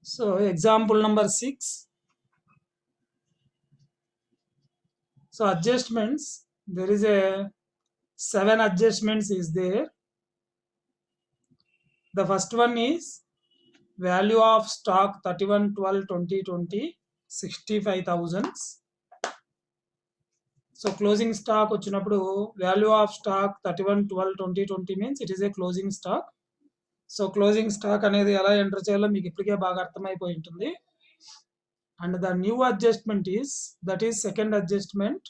So example number 6. So adjustments, there is a 7 adjustments is there. The first one is value of stock 31/12/2020 65,000. So closing stock వచ్చినప్పుడు value of stock 31/12/2020 means it is a closing stock. So closing stock అనేది ఎలా enter చేయాలో మీకు ఇప్పటికే బాగా అర్థమైపోయి ఉంటుంది. And the new adjustment is that is second adjustment.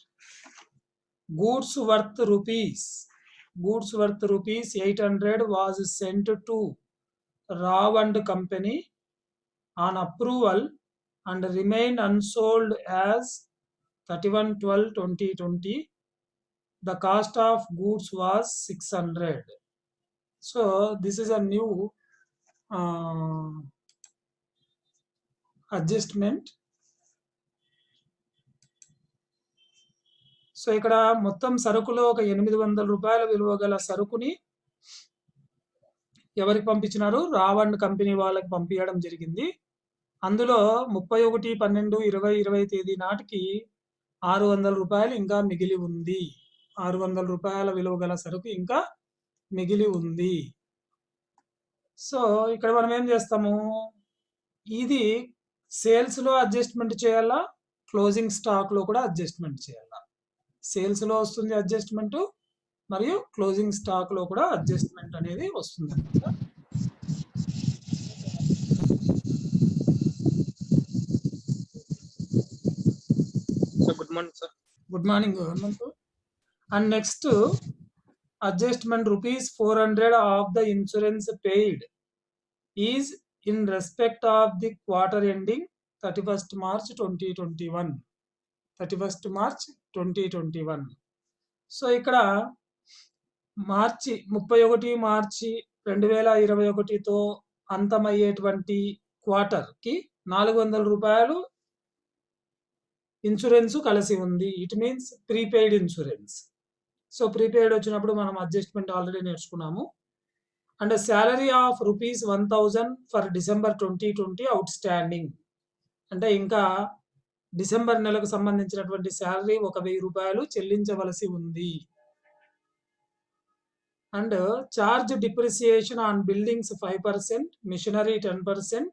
Goods worth rupees 800 was sent to Rao and Company on approval and remained unsold as 31/12/2020. The cost of goods was 600. So this is a new adjustment. So ఇక్కడ మొత్తం సరుకులో ఒక 800 రూపాయల విలువ గల సరుకుని ఎవరికి పంపించినారు? Rao and company వాళ్ళకి పంపించడం జరిగింది. అందులో 31/12/2020 తేదీ నాటికి 600 రూపాయలు ఇంకా మిగిలి ఉంది. 600 రూపాయల విలువ గల సరుకు ఇంకా మిగిలి ఉంది. సో ఇక్కడ మనం ఏం చేస్తాము? ఇది సేల్స్ లో అడ్జస్ట్మెంట్ చేయాలా, క్లోజింగ్ స్టాక్ లో కూడా అడ్జస్ట్మెంట్ చేయాలా? సేల్స్ లో వస్తుంది అడ్జస్ట్మెంట్, మరియు క్లోజింగ్ స్టాక్ లో కూడా అడ్జస్ట్మెంట్ అనేది వస్తుంది. Good morning sir. Good morning Hanumanthu. And next adjustment ₹400 of the insurance paid is in respect of the quarter ending 31st March 2021. 31st March 2021. So ఇక్కడ 31 మార్చి 2021తో అంతమయ్యేటువంటి క్వార్టర్కి 400 రూపాయలు ఇన్సూరెన్స్ కలిసి ఉంది. It means prepaid insurance. So prepaid వచ్చినప్పుడు మనం adjustment already నేర్చుకున్నాము. And salary of ₹1,000 for December 2020 out standing. అంటే ఇంకా December నెలకు సంబంధించినటువంటి శాలరీ 1,000 రూపాయలు చెల్లించవలసి ఉంది. And charge depreciation on buildings 5%, machinery 10%,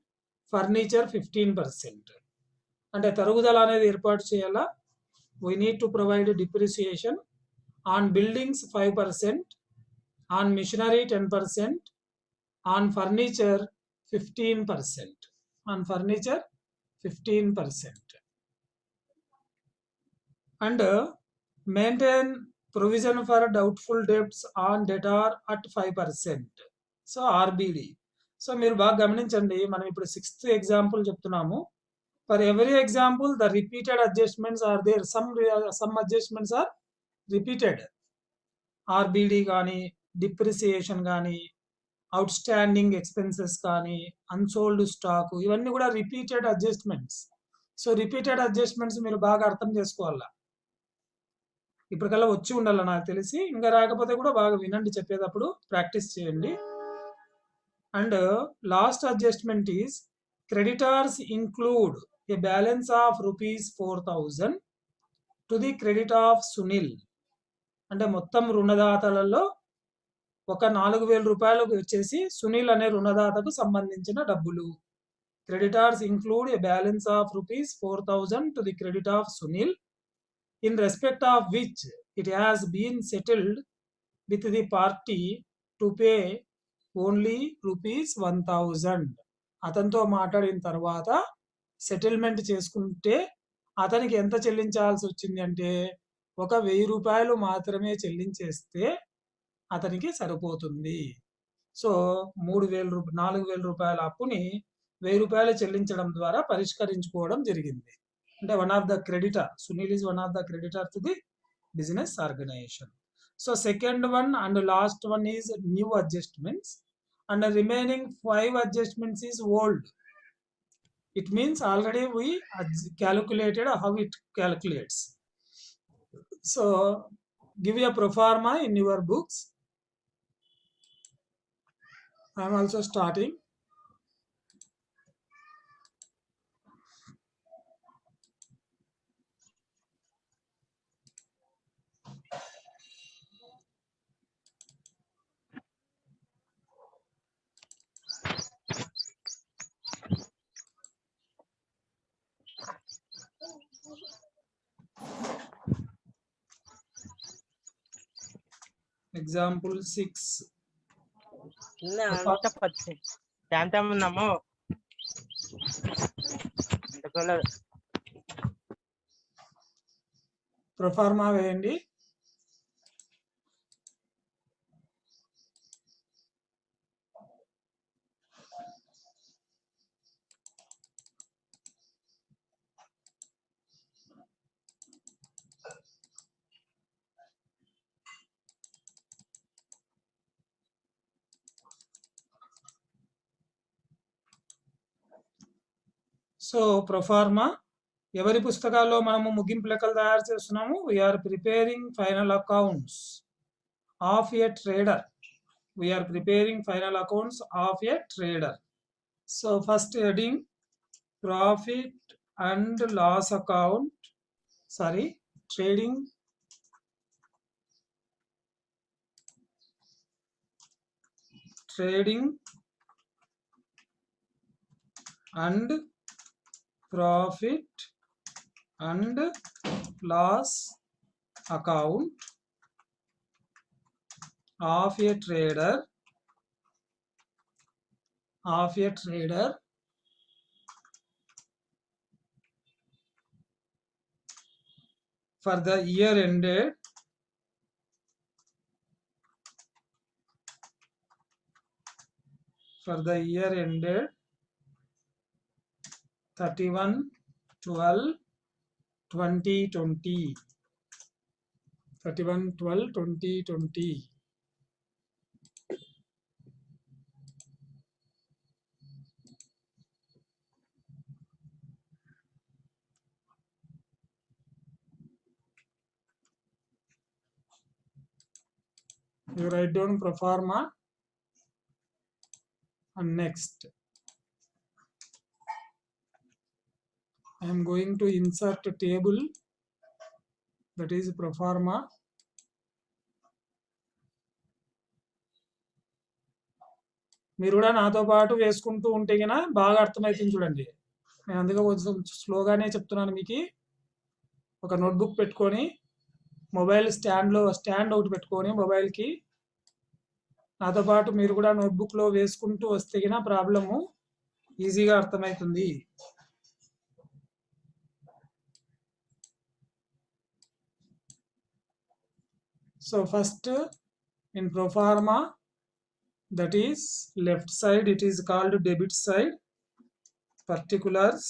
furniture 15%. అంటే తరుగుదల అనేది ఏర్పాటు చేయాలా. We need to provide depreciation on buildings 5%, on machinery 10%, on furniture 15%. On furniture 15%. And maintain provision for doubtful debts on debtor at 5%. So RBD. So మీరు బాగా గమనించండి, మనం ఇప్పుడు 6th ఎగ్జాంపుల్ చెప్తున్నాము. For every example the repeated adjustments are there. Some adjustments are repeated. RBD కానీ, depreciation కానీ, outstanding expenses కానీ, unsold stock, ఇవన్నీ కూడా repeated adjustments. So repeated adjustments మీరు బాగా అర్థం చేసుకోవాలా. ఇప్పటికల్లా వచ్చి ఉండాలి నాకు తెలిసి. ఇంకా రాకపోతే కూడా బాగా వినండి, చెప్పేటప్పుడు ప్రాక్టీస్ చేయండి. And last adjustment is creditors include a balance of ₹4,000 to the credit of Sunil. అంటే మొత్తం రుణదాతలలో ఒక 4,000 రూపాయలు వచ్చేసి సునీల్ అనే రుణదాతకు సంబంధించిన డబ్బులు. Creditors include a balance of ₹4,000 to the credit of Sunil, in respect of which it has been settled with the party to pay only ₹1,000. అతనితో మాట్లాడిన తర్వాత సెటిల్మెంట్ చేసుకుంటే అతనికి ఎంత చెల్లించాల్సి వచ్చింది అంటే ఒక 1,000 రూపాయలు మాత్రమే చెల్లించేస్తే అతనికి సరిపోతుంది. సో 4,000 రూపాయల అప్పుని 1,000 రూపాయలు చెల్లించడం ద్వారా పరిష్కరించుకోవడం జరిగింది. అంటే one of the creditor, Sunil is one of the creditor to the business organization. So second one and last one is new adjustments, and remaining 5 adjustments is old. It means already we calculated how it calculates. So give a pro forma in your books. I am also starting. Example 6. అంత పచ్చి శాంతం ఉందమ్మో proforma వేయండి. So proforma ఎవరి పుస్తకాల్లో మనము ముగింపు లెక్కలు తయారు చేస్తున్నాము? We are preparing final accounts of a trader. We are preparing final accounts of a trader. So first heading profit and loss account, sorry trading and profit and loss account of a trader for the year ended for the year ended 31/12/2020. 31/12/2020. You write down pro forma and next I am going to insert a table, that is pro forma. మీరు కూడా నాతో పాటు వేసుకుంటూ ఉంటే కన్నా బాగా అర్థమవుతుంది చూడండి. నేను అందుకే కొంచెం స్లోగానే చెప్తున్నాను. మీకు ఒక నోట్బుక్ పెట్టుకొని మొబైల్ స్టాండ్ ఒకటి పెట్టుకొని మొబైల్కి నాతో పాటు మీరు కూడా నోట్బుక్లో వేసుకుంటూ వస్తే కన్నా ప్రాబ్లము ఈజీగా అర్థమవుతుంది. So first in pro forma, that is left side, it is called debit side, particulars,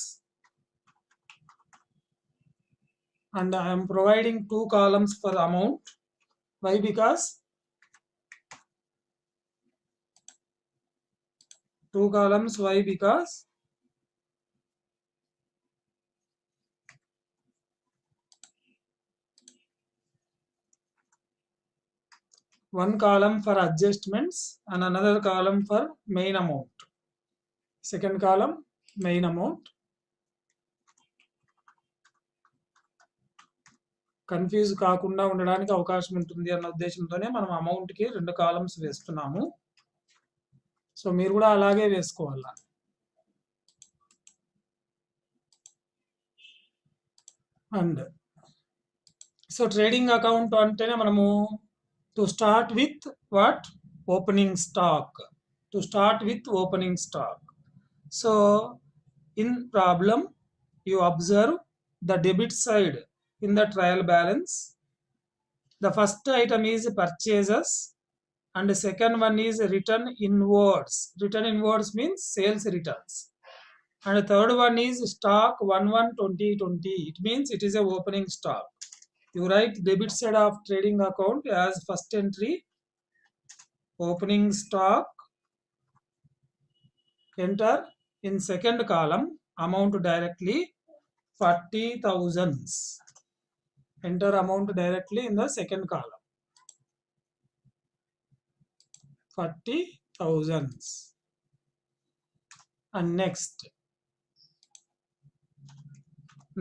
and I am providing 2 columns for amount. Why? Because 2 columns. Why? Because one column for adjustments and another column for main amount. Second column main amount. Confuse కాకుండా ఉండడానికి అవకాశం ఉంటుంది అన్న ఉద్దేశంతోనే మనం అమౌంట్కి 2 columns వేస్తున్నాము. So మీరు కూడా అలాగే వేసుకోవాలా. అండ్ సో ట్రేడింగ్ అకౌంట్ అంటేనే మనము to start with what? Opening stock. To start with opening stock. So in problem you observe the debit side in the trial balance. The first item is purchases and the second one is return inwards. Return inwards means sales returns. And the third one is stock 1/1/2020. It means it is a opening stock. You write debit side of trading account as first entry opening stock, enter in second column amount directly 40,000. Enter amount directly in the second column 40,000. And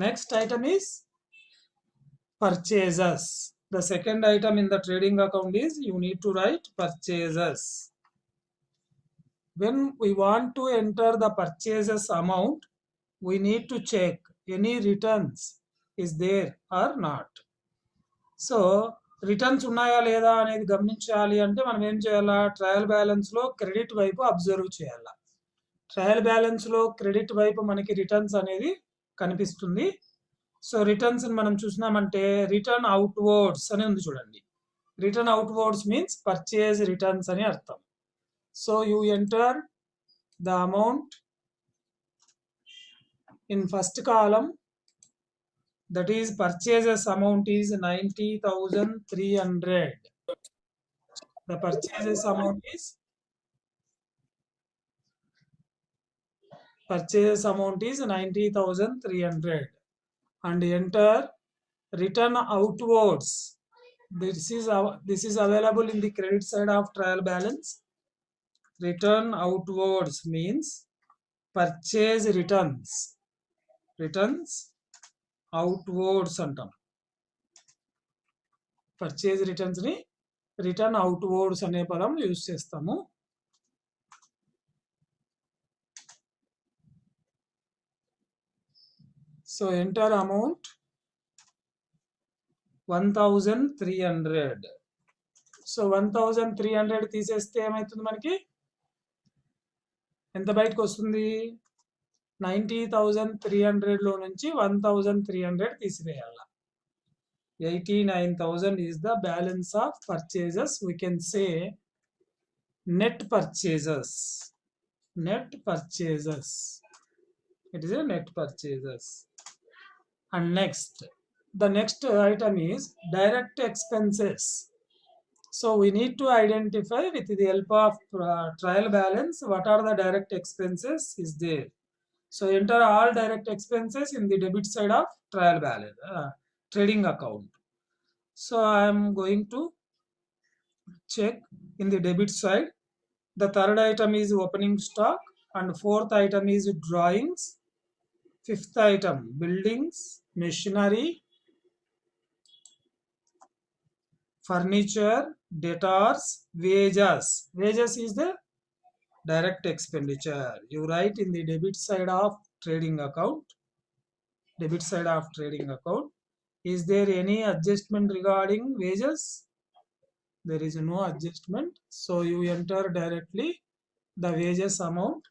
next item is purchases. The second item in the trading account is you need to write purchases. When we want to enter the purchases amount, we need to check any returns is there or not. So returns ఉన్నాయా లేదా అనేది గమనించాలి అంటే మనం ఏం చేయాలా? Trial బ్యాలెన్స్‌లో credit వైపు observe చేయాలా. ట్రయల్ బ్యాలెన్స్‌లో క్రెడిట్ వైపు మనకి రిటర్న్స్ అనేది కనిపిస్తుంది. సో, రిటర్న్స్‌ని మనం చూసినామంటే రిటర్న్ అవుట్‌వర్డ్స్ అని ఉంది చూడండి. Return outwards means purchase returns అని అర్థం. So, you enter the amount in first column, that is purchases amount is 90,300. The purchases amount is 90,300 and enter return outwards. This is available in the credit side of trial balance. Return outwards means purchase returns outwards అంటాం. Purchase returns ని return outwards అనే పదం use చేస్తాము. So enter amount 1,300. So 1,300 తీసేస్తే ఏమవుతుంది మనకి? ఎంత బయటకు వస్తుంది? 90,300 నుంచి 1,300 తీసివేయాలి. 89,000 is the balance of purchases. We can say net purchases. It is a net purchases. And the next item is direct expenses. So we need to identify with the help of trial balance what are the direct expenses is there. So enter all direct expenses in the debit side of trial balance trading account. So I am going to check in the debit side. The third item is opening stock and fourth item is drawings. Fifth item buildings, machinery, furniture, debtors, wages. Wages is the direct expenditure. You write in the debit side of trading account. Is there any adjustment regarding wages? There is no adjustment. So you enter directly the wages amount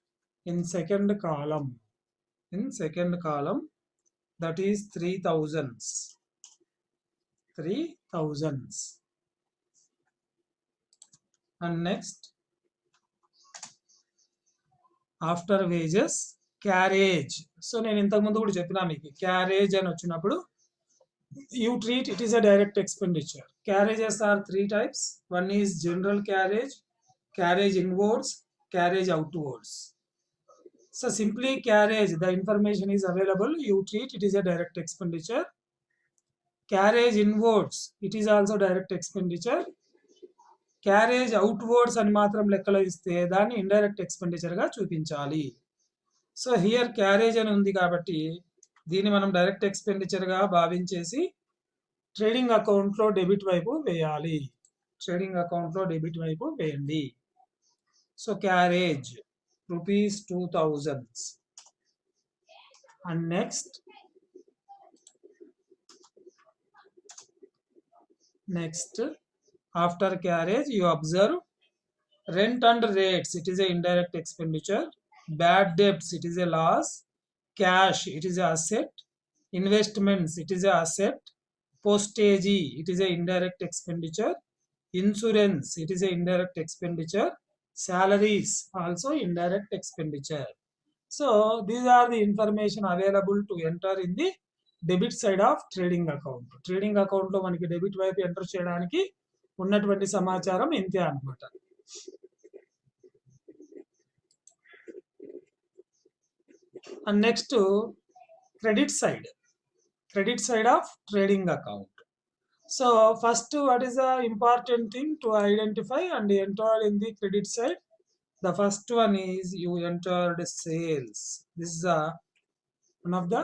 in second column. That is 3,000s. And next, after wages, carriage. So నేను ఇంతకు ముందు కూడా చెప్పినా మీకు carriage అని వచ్చినప్పుడు you treat it is a direct expenditure. Carriages are three types. One is general carriage inwards, carriage outwards. So simply carriage, the information is available, you treat it is a direct expenditure. Carriage inwards, it is also direct expenditure. Carriage outwards అని మాత్రం లెక్కలో ఇస్తే దాన్ని indirect expenditure గా చూపించాలి. So here carriage అని ఉంది కాబట్టి దీన్ని మనం డైరెక్ట్ ఎక్స్పెండిచర్ గా భావించేసి ట్రేడింగ్ అకౌంట్ లో డెబిట్ వైపు వేయాలి. So carriage ₹2,000. And next after carriage you observe rent and rates, it is a indirect expenditure. Bad debts, it is a loss. Cash, it is a asset. Investments, it is a asset. Postage, it is a indirect expenditure. Insurance, it is a indirect expenditure. Salaries, also indirect expenditure. So these are the information available to enter in the debit side of trading account. Trading account లో మనకి debit వైపు enter చేయడానికి ఉన్నటువంటి సమాచారం ఇంతే అన్నమాట. And next credit side of trading account. So first, what is the important thing to identify and enter in the credit side? The first one is you entered sales. This is one of the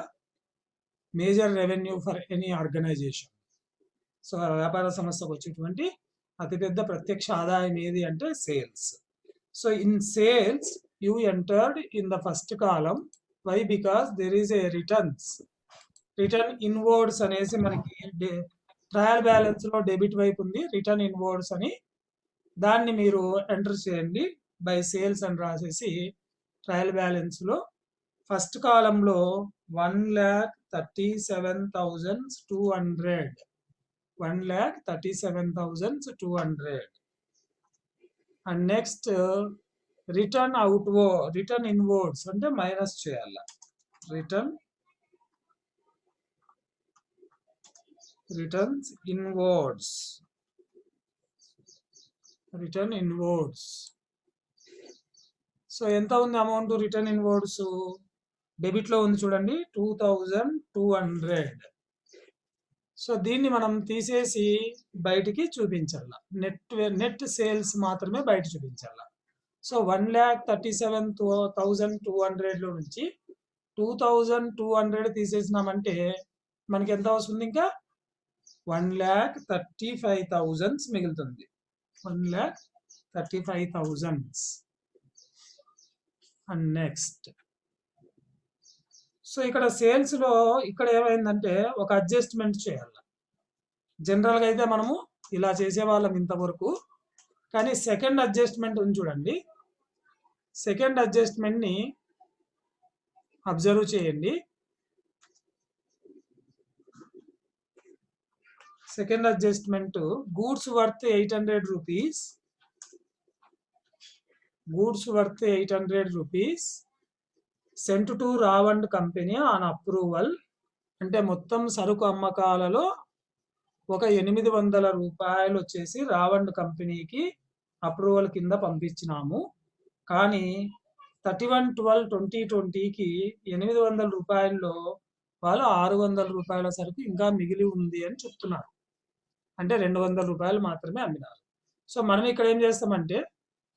major revenue for any organization. So వ్యాపార సంస్థకు వచ్చేటువంటి అతిపెద్ద ప్రత్యక్ష ఆదాయం ఏది అంటే sales. So in sales you entered in the first కాలం. Why? Because there is a return inwards అనేసి మనకి ట్రయల్ బ్యాలెన్స్లో డెబిట్ వైపు ఉంది రిటర్న్ ఇన్వర్డ్స్ అని, దాన్ని మీరు ఎంటర్ చేయండి బై సేల్స్ అని రాసేసి ట్రయల్ బ్యాలెన్స్లో ఫస్ట్ కాలంలో 1,37,200 1,37,200 అండ్ నెక్స్ట్ రిటర్న్ ఇన్వర్డ్స్ అంటే మైనస్ చేయాల. Returns inwards. సో ఎంత ఉంది అమౌంట్ రిటర్న్ ఇన్వర్డ్స్? డెబిట్ లో ఉంది చూడండి 2,200. సో దీన్ని మనం తీసేసి బయటికి చూపించాల. నెట్ సేల్స్ మాత్రమే బయట చూపించాల. సో 1,37,200 లో నుంచి 2,200 తీసేసినామంటే మనకి ఎంత వస్తుంది? ఇంకా 1,35,000 మిగులుతుంది. 1,35,000. అండ్ నెక్స్ట్ సో ఇక్కడ సేల్స్ లో ఇక్కడ ఏమైందంటే ఒక అడ్జస్ట్మెంట్ చేయాలి. జనరల్ గా అయితే మనము ఇలా చేసేవాళ్ళం ఇంతవరకు, కానీ సెకండ్ అడ్జస్ట్మెంట్ ఉంది చూడండి. సెకండ్ అడ్జస్ట్మెంట్ ని అబ్జర్వ్ చేయండి. Second adjustment goods worth 800 rupees. Cent to Rao and company on approval. అంటే మొత్తం సరుకు అమ్మకాలలో ఒక 800 రూపాయలు వచ్చేసి రావ్ అండ్ కంపెనీకి అప్రూవల్ కింద పంపించినాము. కానీ 31/12/2020కి 800 రూపాయల్లో వాళ్ళు 600 రూపాయల సరుకు ఇంకా మిగిలి ఉంది అని చెప్తున్నారు. అంటే 200 రూపాయలు మాత్రమే అమ్మినారు. సో మనం ఇక్కడ ఏం చేస్తామంటే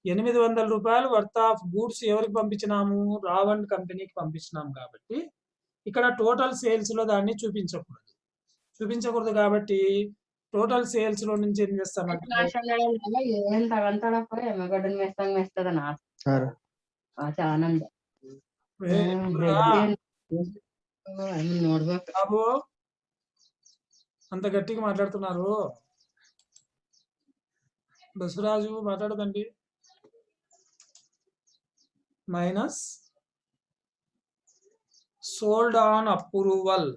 800 రూపాయలు వర్త్ ఆఫ్ గూడ్స్ ఎవరికి పంపించినాము? రావ్ అండ్ కంపెనీకి పంపించినాము. కాబట్టి ఇక్కడ టోటల్ సేల్స్ లో దాన్ని చూపించకూడదు కాబట్టి టోటల్ సేల్స్ లో నుంచి ఏం చేస్తామంటే బాబు అంత గట్టిగా మాట్లాడుతున్నారు. బసవరాజు మాట్లాడదండి. Minus sold on approval.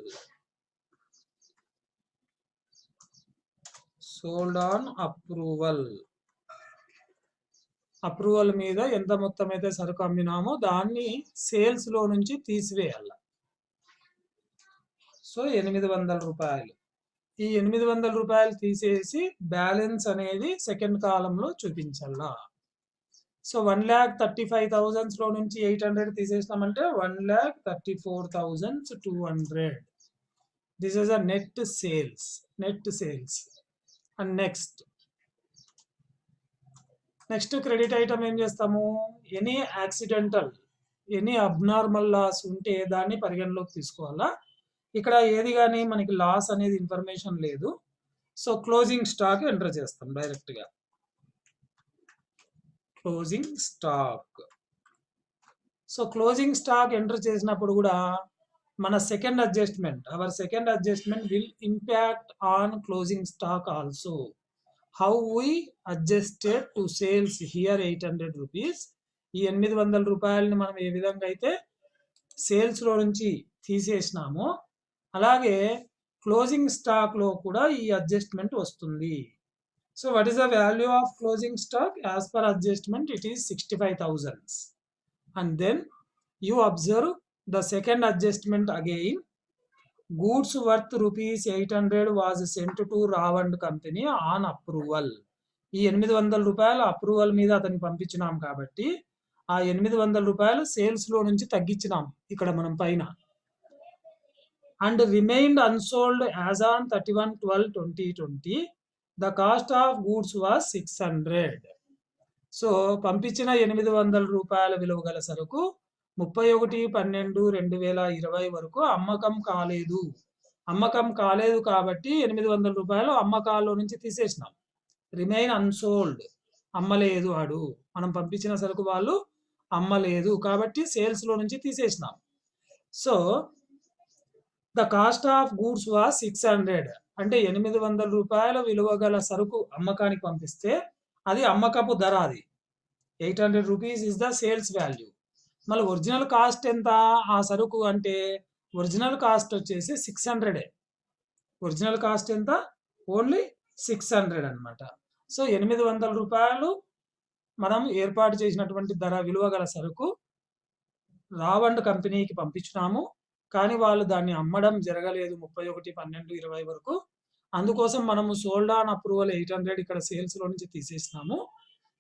Approval మీద ఎంత మొత్తం అయితే సరుకు అమ్మినామో దాన్ని సేల్స్ లో నుంచి తీసివేయాలి. సో 800 రూపాయలు. ఈ 800 రూపాయలు తీసేసి బ్యాలెన్స్ అనేది సెకండ్ కాలంలో చూపించాలా. సో 1,35,000 లో నుంచి 800 తీసేసినామంటే 1,34,200. This is a net sales. And next credit item ఏం చేస్తాము? ఎనీ అబ్నార్మల్ లాస్ ఉంటే దాన్ని పరిగణలోకి తీసుకోవాలా. ఇక్కడ ఏది కానీ మనకి లాస్ అనేది ఇన్ఫర్మేషన్ లేదు. సో క్లోజింగ్ స్టాక్ ఎంటర్ చేస్తాం డైరెక్ట్ గా. సో క్లోజింగ్ స్టాక్ ఎంటర్ చేసినప్పుడు కూడా మన second adjustment will impact on closing stock also. How we adjusted to sales here 800 rupees. ఈ 800 రూపాయలని మనం ఏ విధంగా అయితే సేల్స్ లో నుంచి తీసేసినామో అలాగే క్లోజింగ్ స్టాక్ లో కూడా ఈ అడ్జస్ట్మెంట్ వస్తుంది. So what is the value of closing stock? As per adjustment it is 65,000. And then you observe the second adjustment again. Goods worth rupees 800 was sent to Rao and company on approval. ఈ 800 రూపాయలు approval మీద అతనికి పంపించినాం కాబట్టి ఆ 800 రూపాయలు sales లో నుంచి తగ్గించినాం ఇక్కడ మనం పైన. And remained unsold as on 31/12/2020 the cost of goods was 600. So పంపించిన 800 రూపాయల విలువ గల సరుకు 31/12/2020 వరకు అమ్మకం కాలేదు కాబట్టి 800 రూపాయలు అమ్మకాల్లో నుంచి తీసేసినాం. రిమైన్ అన్సోల్డ్, అమ్మలేదు వాడు, మనం పంపించిన సరుకు వాళ్ళు అమ్మలేదు కాబట్టి సేల్స్ లో నుంచి తీసేసినాం. So the cost of goods was 600. అంటే 800 రూపాయల విలువ గల సరుకు అమ్మకానికి పంపిస్తే అది అమ్మకపు ధర అది. 800 rupees is the sales value. మళ్ళీ ఒరిజినల్ కాస్ట్ ఎంత ఆ సరుకు అంటే ఒరిజినల్ కాస్ట్ వచ్చేసి 600. ఒరిజినల్ కాస్ట్ ఎంత? ఓన్లీ 600 అన్నమాట. సో 800 రూపాయలు మనం ఏర్పాటు చేసినటువంటి ధర విలువ గల సరుకు రావండ్ కంపెనీకి పంపించినాము. కానీ వాళ్ళు దాన్ని అమ్మడం జరగలేదు 31/12/20 వరకు. అందుకోసం మనము సోల్డ్ ఆన్ అప్రూవల్ 800 ఇక్కడ సేల్స్‌లో నుంచి తీసేసినాము.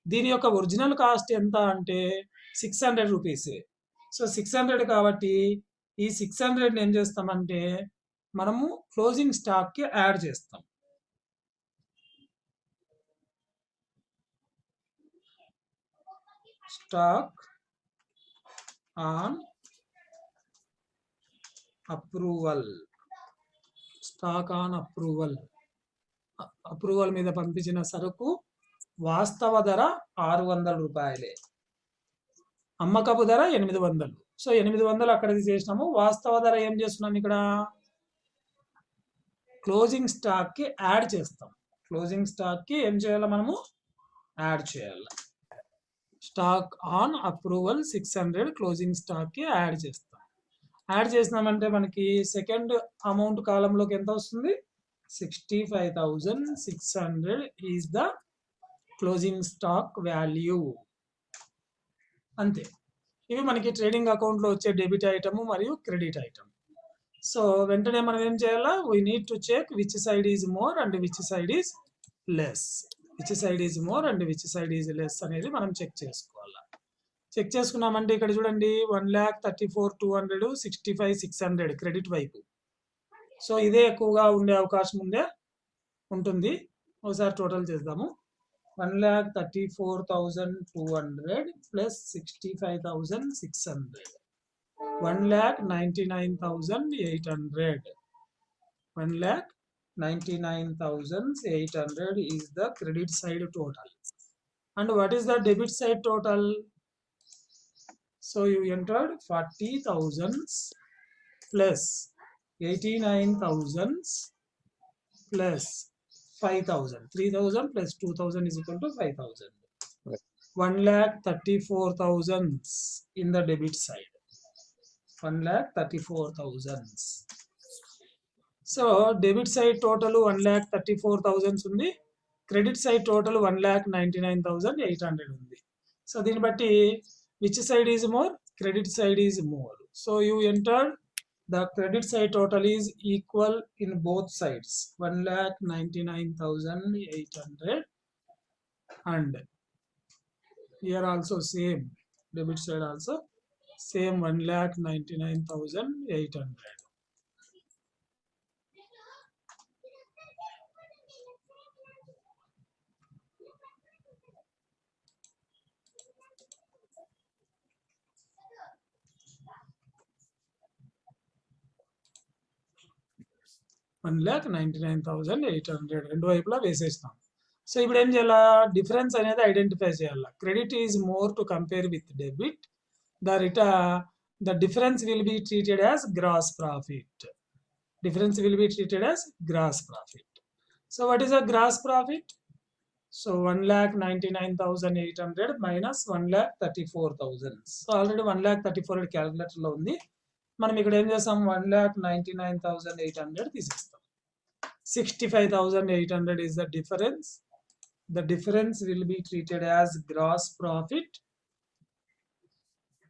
దీని యొక్క ఒరిజినల్ కాస్ట్ ఎంత అంటే 600 రూపీసే. సో 600 కాబట్టి ఈ 600ని ఏం చేస్తామంటే మనము క్లోజింగ్ స్టాక్‌కి యాడ్ చేస్తాం. Stock on approval. Stock on approval. Approval మీద పంపించిన సరుకు వాస్తవ ధర 600 రూపాయలే. అమ్మకపు ధర 800. సో 800 అక్కడ తీసేసినాము. వాస్తవ ధర ఏం చేస్తున్నాం ఇక్కడ? క్లోజింగ్ స్టాక్‌కి యాడ్ చేస్తాం. క్లోజింగ్ స్టాక్‌కి ఏం చేయాలి మనము? యాడ్ చేయాలి. స్టాక్ ఆన్ అప్రూవల్ 600 క్లోజింగ్ స్టాక్‌కి యాడ్ చేస్తాం. యాడ్ చేసినామంటే మనకి సెకండ్ అమౌంట్ కాలంలోకి ఎంత వస్తుంది? 65,600 is the closing stock value. అంతే. ఇవి మనకి ట్రేడింగ్ అకౌంట్లో వచ్చే డెబిట్ ఐటమ్ మరియు క్రెడిట్ ఐటమ్. సో వెంటనే మనం ఏం చేయాలా? We need to check which side is more and which side is less. Which side is more and which side is less అనేది మనం చెక్ చేసుకోవాలా. చెక్ చేసుకున్నామంటే ఇక్కడ చూడండి 1,34,200 65,600 క్రెడిట్ వైపు. సో ఇదే ఎక్కువగా ఉండే అవకాశం ఉంటుంది. ఒకసారి టోటల్ చేద్దాము. 1,34,200 plus 65,600 1,99,800. 1,99,800 is the credit side total. And what is the debit side total? So you entered 40,000 plus 89,000 plus 5,000. 3,000 plus 2,000 is equal to 5,000. 1,34,000 in the debit side. 1,34,000. So debit side total 1,34,000 ఉంది. Credit side total 1,99,800 ఉంది. So దీన్ని బట్టి which side is more? Credit side is more. So you entered the credit side total is equal in both sides 1,99,800 and here also same debit side also same 1,99,800. $1,99,800 రెండు వైపులా వేసేస్తాం. So ఇప్పుడు ఏం చేయాలా? Difference అనేది identify చేయాలా. Credit is more to compare with debit. The difference will be treated as gross profit. Difference will be treated as gross profit. So what is a gross profit? So 1,99,800 minus 1,34,000. So already 1,34,000 calculator లో ఉంది. మనం ఇక్కడ ఏం చేస్తాం? 1,99,800 తీసేస్తాం. 65,800 is the difference. The difference will be treated as gross profit.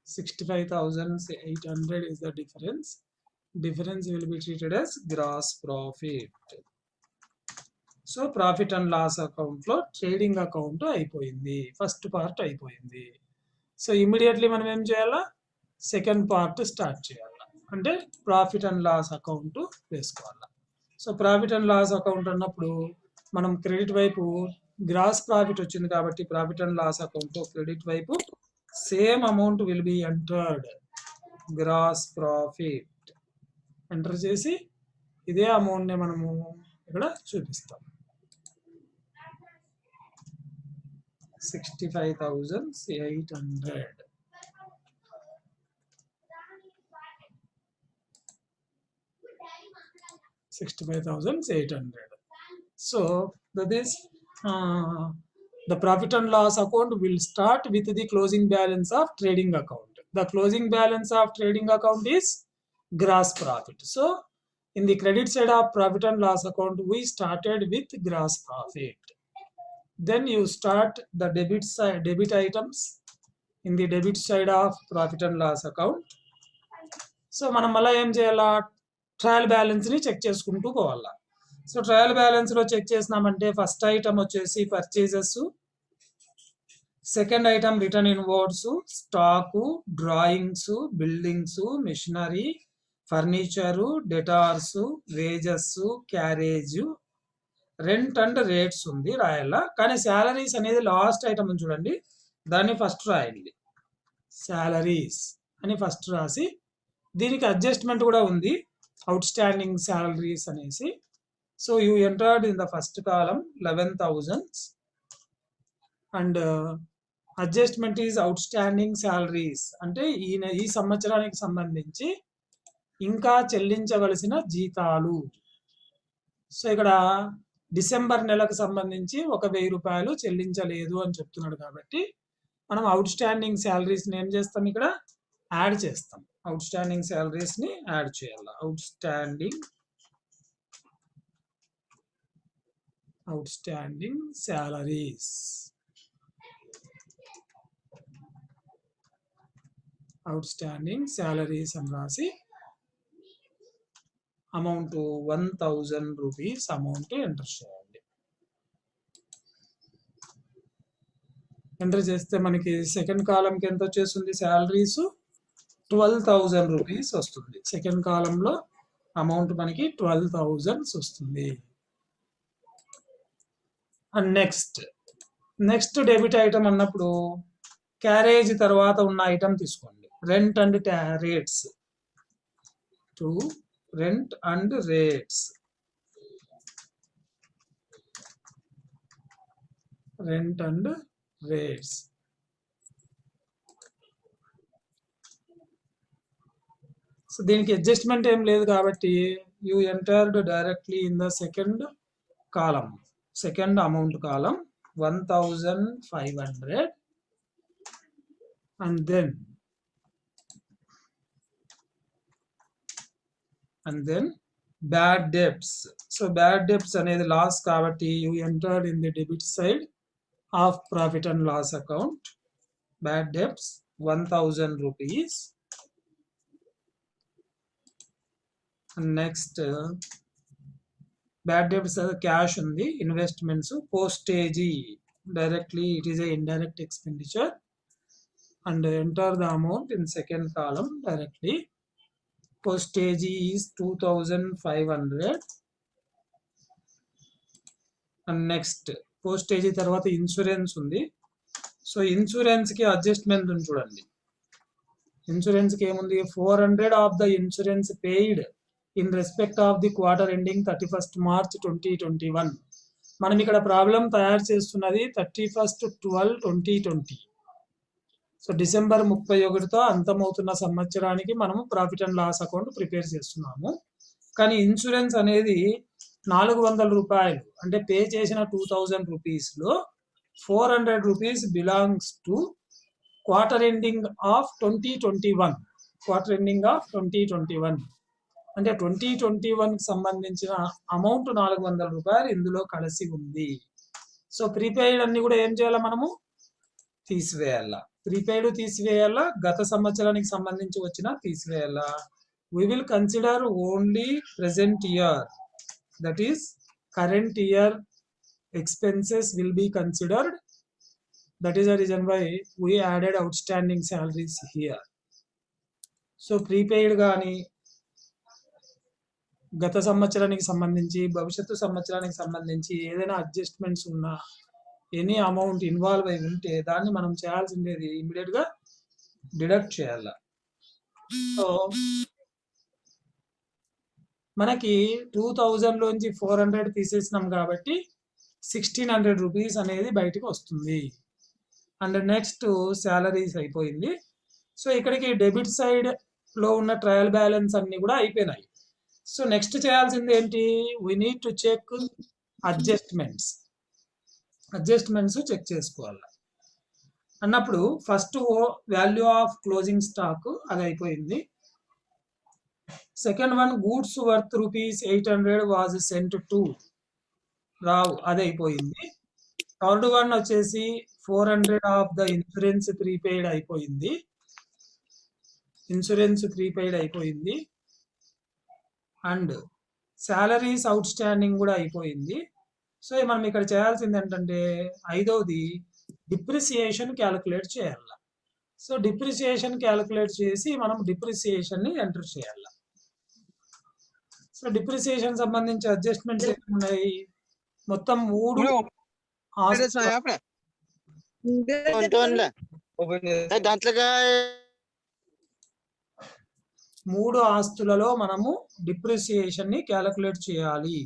65,800 is the difference. Difference will be treated as gross profit. So profit and loss account లో trading account అయిపోయింది. First part అయిపోయింది. సో ఇమ్మీడియట్లీ మనం ఏం చేయాలా? Second part start చేయాలా. అంటే profit and loss account వేసుకోవాలా. So profit and loss account అన్నప్పుడు మనం క్రెడిట్ వైపు గ్రాస్ ప్రాఫిట్ వచ్చింది కాబట్టి profit and loss account credit వైపు same amount will be entered gross profit. Enter చేసి ఇదే అమౌంట్ని మనము ఇక్కడ చూపిస్తాం. 65,800. 65,800. So that is the profit and loss account will start with the closing balance of trading account. The closing balance of trading account is gross profit. So in the credit side of profit and loss account, we started with gross profit. Then you start the debit side, debit items in the debit side of profit and loss account. So మనం మళ్ళీ ఏం చేయాలా, trial బ్యాలెన్స్ని check చేసుకుంటూ పోవాలా. So trial బ్యాలెన్స్లో check చేసినామంటే first item వచ్చేసి purchases, second item return inwards, stock, drawings, buildings, machinery, furniture, debtors, wages, carriage, rent and rates ఉంది రాయాలా. కానీ శాలరీస్ అనేది లాస్ట్ ఐటమ్ చూడండి, దాన్ని ఫస్ట్ రాయండి. శాలరీస్ అని ఫస్ట్ రాసి దీనికి అడ్జస్ట్మెంట్ కూడా ఉంది, అవుట్ స్టాండింగ్ శాలరీస్ అనేసి. So you entered in the first column 11,000 and adjustment is out standing salaries అంటే ఈ సంవత్సరానికి సంబంధించి ఇంకా చెల్లించవలసిన జీతాలు. సో ఇక్కడ డిసెంబర్ నెలకు సంబంధించి 1,000 రూపాయలు చెల్లించలేదు అని చెప్తున్నాడు కాబట్టి మనం అవుట్ స్టాండింగ్ శాలరీస్ని ఏం చేస్తాం, ఇక్కడ యాడ్ చేస్తాం. అవుట్ స్టాండింగ్ శాలరీస్ని యాడ్ చేయాలి. Out standing salaries, out standing salaries అని రాసి అమౌంట్ 1,000 రూపీస్ అమౌంట్ ఎంటర్ చేయండి. ఎంటర్ చేస్తే మనకి సెకండ్ కాలంకి ఎంత వచ్చేస్తుంది, శాలరీస్ 12,000 రూపీస్ వస్తుంది. సెకండ్ కాలంలో అమౌంట్ మనకి 12,000 వస్తుంది. అండ్ నెక్స్ట్ డెబిట్ ఐటమ్ అన్నప్పుడు క్యారేజ్ తర్వాత ఉన్న ఐటమ్ తీసుకోండి. Rent and rates, to rent and rates, rent and rates. So దీనికి అడ్జస్ట్మెంట్ ఏం లేదు కాబట్టి you entered directly in the second column, second amount column 1,500 and then bad debts. So bad debts అనేది loss కాబట్టి you entered in the debit side of profit and loss account. Bad debts 1,000 rupees. And next bad debts cash ఉంది, investments, postage directly it is a indirect expenditure and enter the amount in second column directly. Postage is 2,500 and next postage తర్వాత insurance ఉంది. So insurance కి adjustment ఉంది చూడండి. Insurance కి ఏముంది, 400 of the insurance paid in respect of the quarter ending 31st March 2021. మనం ఇక్కడ problem తయారు చేస్తున్నది 31/12/2020. సో డిసెంబర్ 31తో అంతమవుతున్న సంవత్సరానికి మనము profit and loss account prepare చేస్తున్నాము. కానీ ఇన్సూరెన్స్ అనేది 400 రూపాయలు అంటే పే చేసిన 2,000 రూపీస్లో 400 rupees belongs to quarter ending of 2021. Quarter ending of 2021 అంటే 2021కి సంబంధించిన అమౌంట్ 400 రూపాయలు ఇందులో కలిసి ఉంది. సో ప్రీపెయిడ్ అన్ని కూడా ఏం చేయాలా, మనము తీసివేయాలా. ప్రీపెయిడ్ తీసివేయాలా, గత సంవత్సరానికి సంబంధించి వచ్చిన తీసివేయాలా. we will consider only present year, that is current year expenses will be considered. That is the reason why we added outstanding salaries here. So prepaid గాని గత సంవత్సరానికి సంబంధించి భవిష్యత్తు సంవత్సరానికి సంబంధించి ఏదైనా అడ్జస్ట్మెంట్స్ ఉన్నా, ఎనీ అమౌంట్ ఇన్వాల్వ్ అయి ఉంటే దాన్ని మనం చేయాల్సిందేది ఇమీడియట్ గా డిడక్ట్ చేయాల. సో మనకి 2,000 లోంచి 400 తీసేసినాం కాబట్టి 1,600 రూపీస్ అనేది బయటకు వస్తుంది. అండ్ నెక్స్ట్ శాలరీస్ అయిపోయింది. సో ఇక్కడికి డెబిట్ సైడ్ లో ఉన్న ట్రయల్ బ్యాలెన్స్ అన్ని కూడా అయిపోయినాయి. సో నెక్స్ట్ చేయాల్సింది ఏంటి? We need to check adjustments check చేసుకోవాలి అన్నప్పుడు first value of closing stock అది అయిపోయింది. Second one goods worth ₹800 was sent to Rao, అది అయిపోయింది. థర్డ్ వన్ వచ్చేసి 400 ఆఫ్ ద ఇన్సూరెన్స్ ప్రీపెయిడ్ అయిపోయింది. అండ్ శాలరీస్ అవుట్ స్టాండింగ్ కూడా అయిపోయింది. సో మనం ఇక్కడ చేయాల్సింది ఏంటంటే ఐదవది డిప్రిసియేషన్ క్యాలిక్యులేట్ చేయాలి. సో డిప్రిసియేషన్ క్యాలిక్యులేట్ చేసి మనం డిప్రిసియేషన్ ని ఎంటర్ చేయాలి. సో డిప్రిసియేషన్ సంబంధించి అడ్జస్ట్మెంట్స్ ఏమున్నాయి? మొత్తం 3 ఆస్తులలో మనము డిప్రిసియేషన్ ని క్యాలిక్యులేట్ చేయాలి.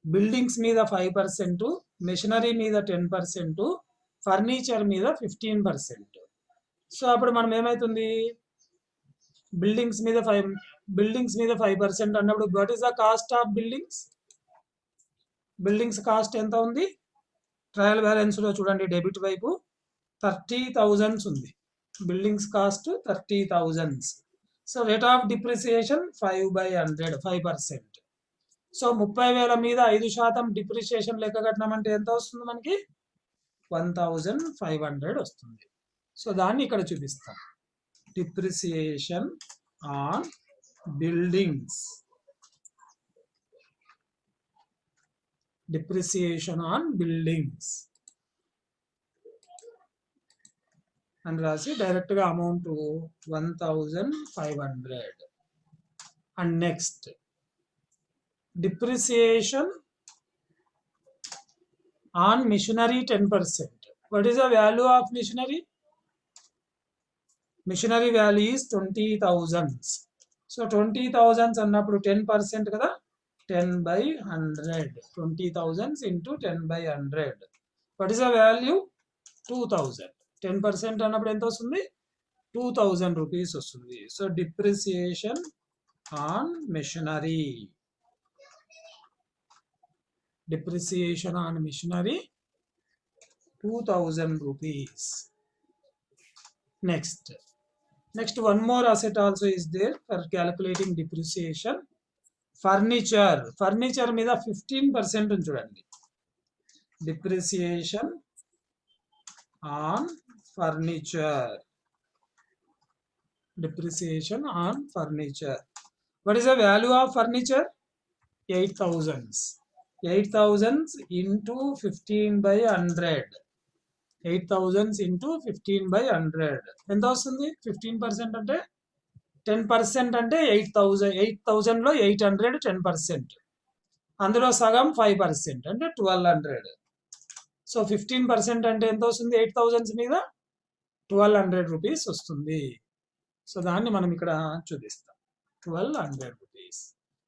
బిల్డింగ్స్ మీద 5%, మెషినరీ మీద 10%, ఫర్నిచర్ మీద 15%. సో అప్పుడు మనం ఏమైతుంది, బిల్డింగ్స్ మీద 5% అన్నప్పుడు what is the cost of buildings cost ఎంత ఉంది? ట్రయల్ బ్యాలెన్స్ లో చూడండి, డెబిట్ వైపు 30,000 ఉంది. Buildings cost 30,000. So rate of depreciation 5/100, 5%. So 30,000 మీద 5% డిప్రిసియేషన్ లెక్క కట్టినామంటే ఎంత వస్తుంది మనకి? 1,500 వస్తుంది. సో దాన్ని ఇక్కడ చూపిస్తాం. డిప్రిసియేషన్ ఆన్ బిల్డింగ్స్, అని రాసి డైరెక్ట్ గా amount 1,500. And next depreciation on machinery 10%. What is the value of machinery? Machinery value is 20,000. So 20,000 అన్నప్పుడు 10% కదా, 10/100. 20,000 into 10/100. What is the value? 2,000. 10% అన్నప్పుడు ఎంత వస్తుంది? 2,000 రూపీస్ వస్తుంది. So depreciation on machinery, 2,000 rupees. Next one more asset also is there for calculating depreciation. Furniture మీద 15% చూడండి. Depreciation on furniture. What is the value of furniture? 8,000. 8,000 into 15/100. 8,000 into 15/100 ఎంత వస్తుంది? 15% అంటే 10% అంటే 8,000. 8,000 లో 800 10%. అందులో సగం 5% అంటే 1,200. సో 15% అంటే ఎంత వస్తుంది? 8,000 మీద 1,200 రూపీస్ వస్తుంది. సో దాన్ని మనం ఇక్కడ చూపిస్తాం, 1,200 rupees.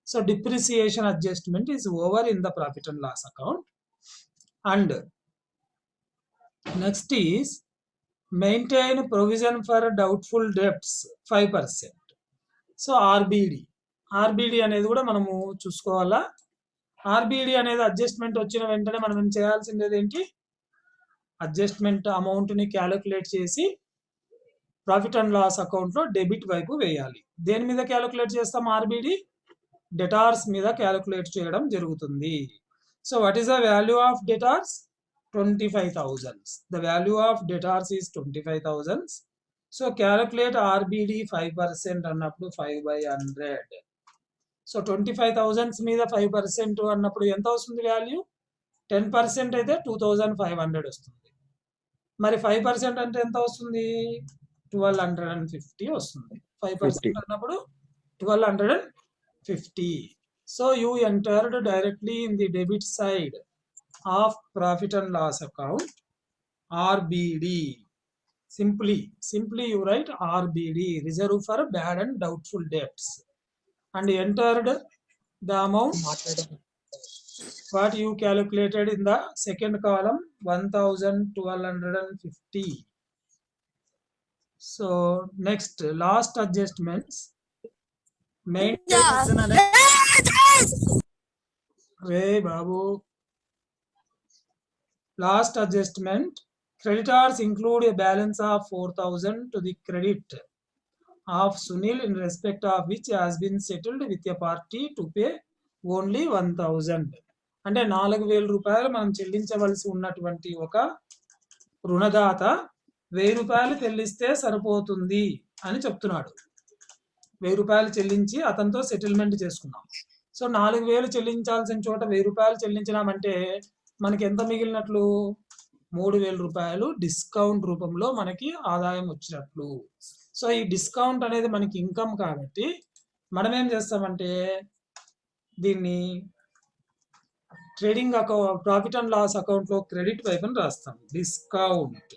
So depreciation adjustment is over in the profit and loss account. And next is maintain provision for doubtful debts 5%. So RBD అనేది కూడా మనము చూసుకోవాలా. ఆర్బిడి అనేది అడ్జస్ట్మెంట్ వచ్చిన వెంటనే మనం చేయాల్సింది ఏంటి? అడ్జస్ట్మెంట్ అమౌంట్ ని క్యాలిక్యులేట్ చేసి ప్రాఫిట్ అండ్ లాస్ అకౌంట్ లో డెబిట్ వైపు వేయాలి. దేని మీద క్యాలిక్యులేట్ చేస్తాం? ఆర్బిడి డెటార్స్ మీద క్యాలిక్యులేట్ చేయడం జరుగుతుంది. So what is the value of debtors? 25,000. The value of debtors is 25,000. So calculate RBD 5% అన్నప్పుడు 5/100. సో 25,000 మీద 5% అన్నప్పుడు ఎంత వస్తుంది వాల్యూ? 10% అయితే 2,500 వస్తుంది. మరి 5% అంటే ఎంత వస్తుంది? 1,250 వస్తుంది. 5% అన్నప్పుడు 1,250. So you entered directly in the debit side of profit and loss account RBD. Simply you write RBD, reserve for bad and doubtful debts, and entered the amount what you calculated in the second column, 1,250. So next, last adjustments. Maintain ray Babu last adjustment, creditors include a balance of 4,000 to the credit of Sunil in respect of which has been settled with a party to pay only 1,000. అంటే 4,000 రూపాయలు మనం చెల్లించవలసి ఉన్నటువంటి ఒక రుణదాత 1,000 రూపాయలు చెల్లిస్తే సరిపోతుంది అని చెప్తున్నాడు. 1,000 రూపాయలు చెల్లించి అతనితో సెటిల్మెంట్ చేసుకున్నాం. సో 4,000 చెల్లించాల్సిన చోట 1,000 రూపాయలు చెల్లించినామంటే మనకి ఎంత మిగిలినట్లు 3,000 రూపాయలు డిస్కౌంట్ రూపంలో మనకి ఆదాయం వచ్చినట్లు. సో ఈ డిస్కౌంట్ అనేది మనకి ఇన్కమ్ కాబట్టి మనం ఏం చేస్తామంటే దీన్ని trading account profit and loss account లో క్రెడిట్ వైపుని రాస్తాం. Discount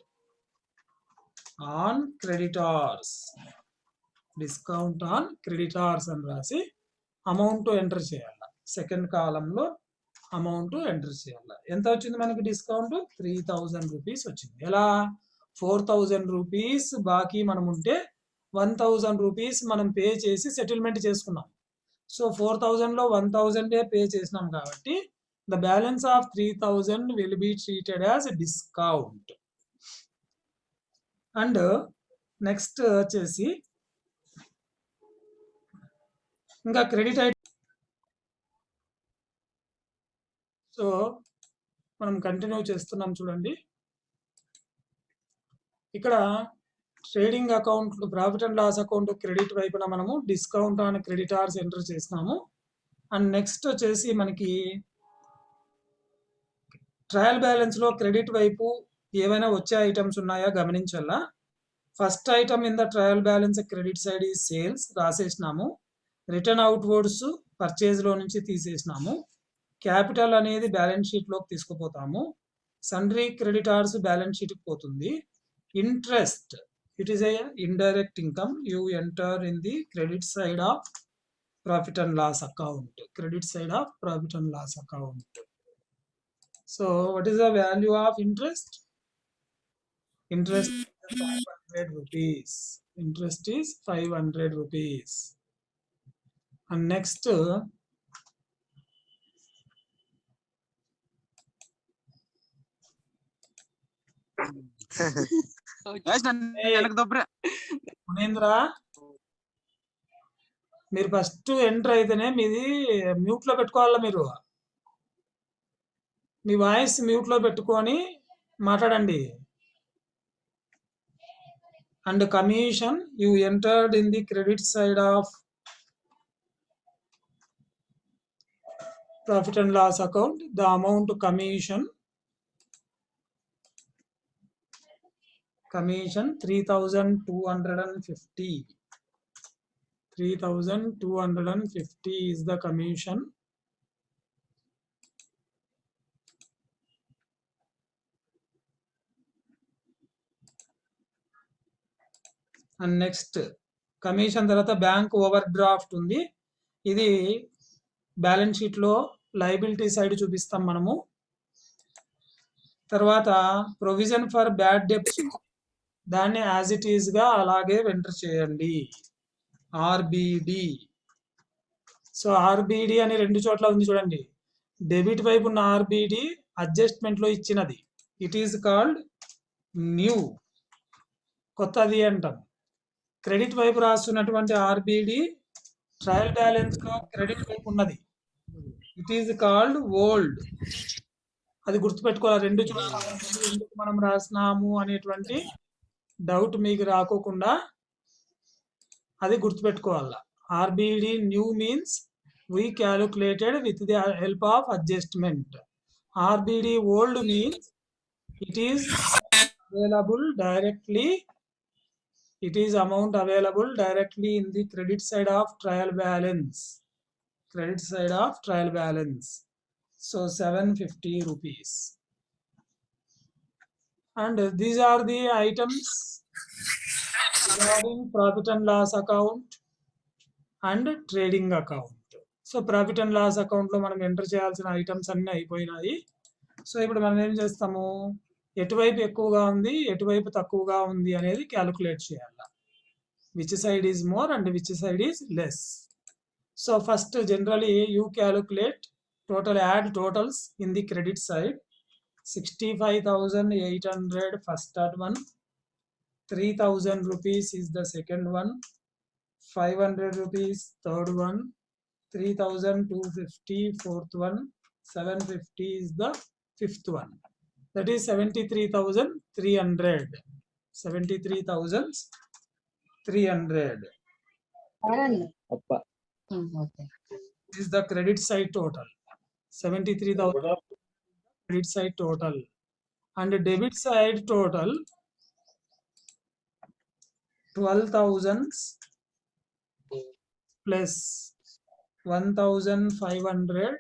on creditors, discount on creditors అని రాసి అమౌంట్ ఎంటర్ చేయాలి. సెకండ్ కాలంలో అమౌంట్ ఎంటర్ చేయాలి. ఎంత వచ్చింది మనకి డిస్కౌంట్? 3,000 రూపీస్ వచ్చింది. ఎలా? 4,000 రూపీస్ బాకీ మనం ఉంటే 1,000 రూపీస్ మనం పే చేసి సెటిల్మెంట్ చేసుకున్నాం. సో 4,000 లో 1,000 పే చేసినాం కాబట్టి the balance of 3,000 will be treated as discount. And next వచ్చేసి ఇంకా క్రెడిట్ ఐటమ్. సో మనం కంటిన్యూ చేస్తున్నాం చూడండి. ఇక్కడ trading account profit and loss account credit వైపున మనము డిస్కౌంట్ ఆన్ క్రెడిటార్స్ ఎంటర్ చేసినాము. అండ్ నెక్స్ట్ వచ్చేసి మనకి ట్రయల్ బ్యాలెన్స్ లో క్రెడిట్ వైపు ఏవైనా వచ్చే ఐటమ్స్ ఉన్నాయా గమనించాలా. First item in the trial balance credit side ఈ సేల్స్ రాసేసినాము. రిటర్న్ అవుట్వర్డ్స్ పర్చేజ్ లో నుంచి తీసేసినాము. క్యాపిటల్ అనేది బ్యాలెన్స్ షీట్ లోకి తీసుకుపోతాము. సన్రీ క్రెడిటార్స్ బ్యాలెన్స్ షీట్ కి పోతుంది. Interest, it is a indirect income, you enter in the credit side of profit and loss account. Credit side of profit and loss account. So what is the value of interest? Interest is 500 rupees. Interest is 500 rupees. And next, Munendra, మీరు first enter అయితేనే మీది mute లో పెట్టుకోవాలా. మీరు మీ voice mute లో పెట్టుకొని మాట్లాడండి. And commission, you entered in the credit side of profit and loss account the amount commission 3,250. 3,250 is the commission. And next commission తర్వాత బ్యాంక్ ఓవర్ డ్రాఫ్ట్ ఉంది. ఇది బ్యాలెన్స్ షీట్ లో లయబిలిటీ సైడ్ చూపిస్తాం మనము. తర్వాత ప్రొవిజన్ ఫర్ బ్యాడ్ డెప్ట్స్, దాన్ని as it is గా అలాగే ఎంటర్ చేయండి. ఆర్బిడి. సో ఆర్బిడి అని 2 చోట్ల ఉంది చూడండి. డెబిట్ వైపు ఉన్న ఆర్బిడి అడ్జస్ట్మెంట్ లో ఇచ్చినది. ఇట్ ఈజ్ కాల్డ్ న్యూ, కొత్తది అంటాం. క్రెడిట్ వైపు రాస్తున్నటువంటి ఆర్బిడి ట్రయల్ బ్యాలెన్స్ లో క్రెడిట్ వైపు ఉన్నది. It is called old. అది గుర్తుపెట్టుకోవాలి. 2 చోట్ల ఎందుకు మనం రాసినాము అనేటువంటి డౌట్ మీకు రాకోకుండా అది గుర్తుపెట్టుకోవాలా. RBD new means we calculated with the help of adjustment. RBD old means it is available directly, it is amount available directly in the credit side of trial balance. Credit side of trial balance. So 750 rupees. And these are the items regarding profit and loss account and trading account. So profit and loss account లో మనం enter చేయాల్సిన items అన్ని అయిపోయినాయి. So ఇప్పుడు మనం ఏం చేస్తాము, ఎటువైపు ఎక్కువగా ఉంది ఎటువైపు తక్కువగా ఉంది అనేది క్యాలిక్యులేట్ చేయాలి. Which side is more and which side is less. So first generally you calculate total, add totals in the credit side. 65,800 first that one, 3,000 rupees is the second one, 500 rupees third one, 3,250 fourth one, 750 is the fifth one. That is 73,300. 73,300 Okay. is the credit side total. 73,000 credit side total. And debit side total 12,000 plus 1,500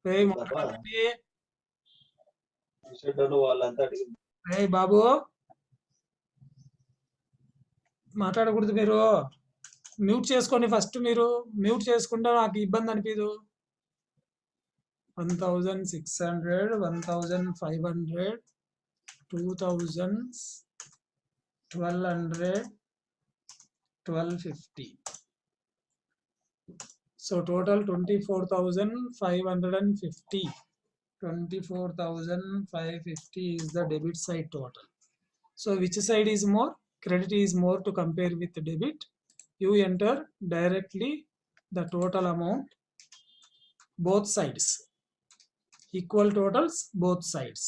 Hey, hey బాబు మాట్లాడకూడదు, మీరు mute చేసుకోండి first. మీరు mute చేసుకుంటే నాకు ఇబ్బంది అనిపించదు. 1,600 1,500 2,000 1,200 1,250. So total 24,550. 24,550 is the debit side total. So which side is more? Credit is more to compare with debit. You enter directly the total amount, both sides. Equal totals, both sides.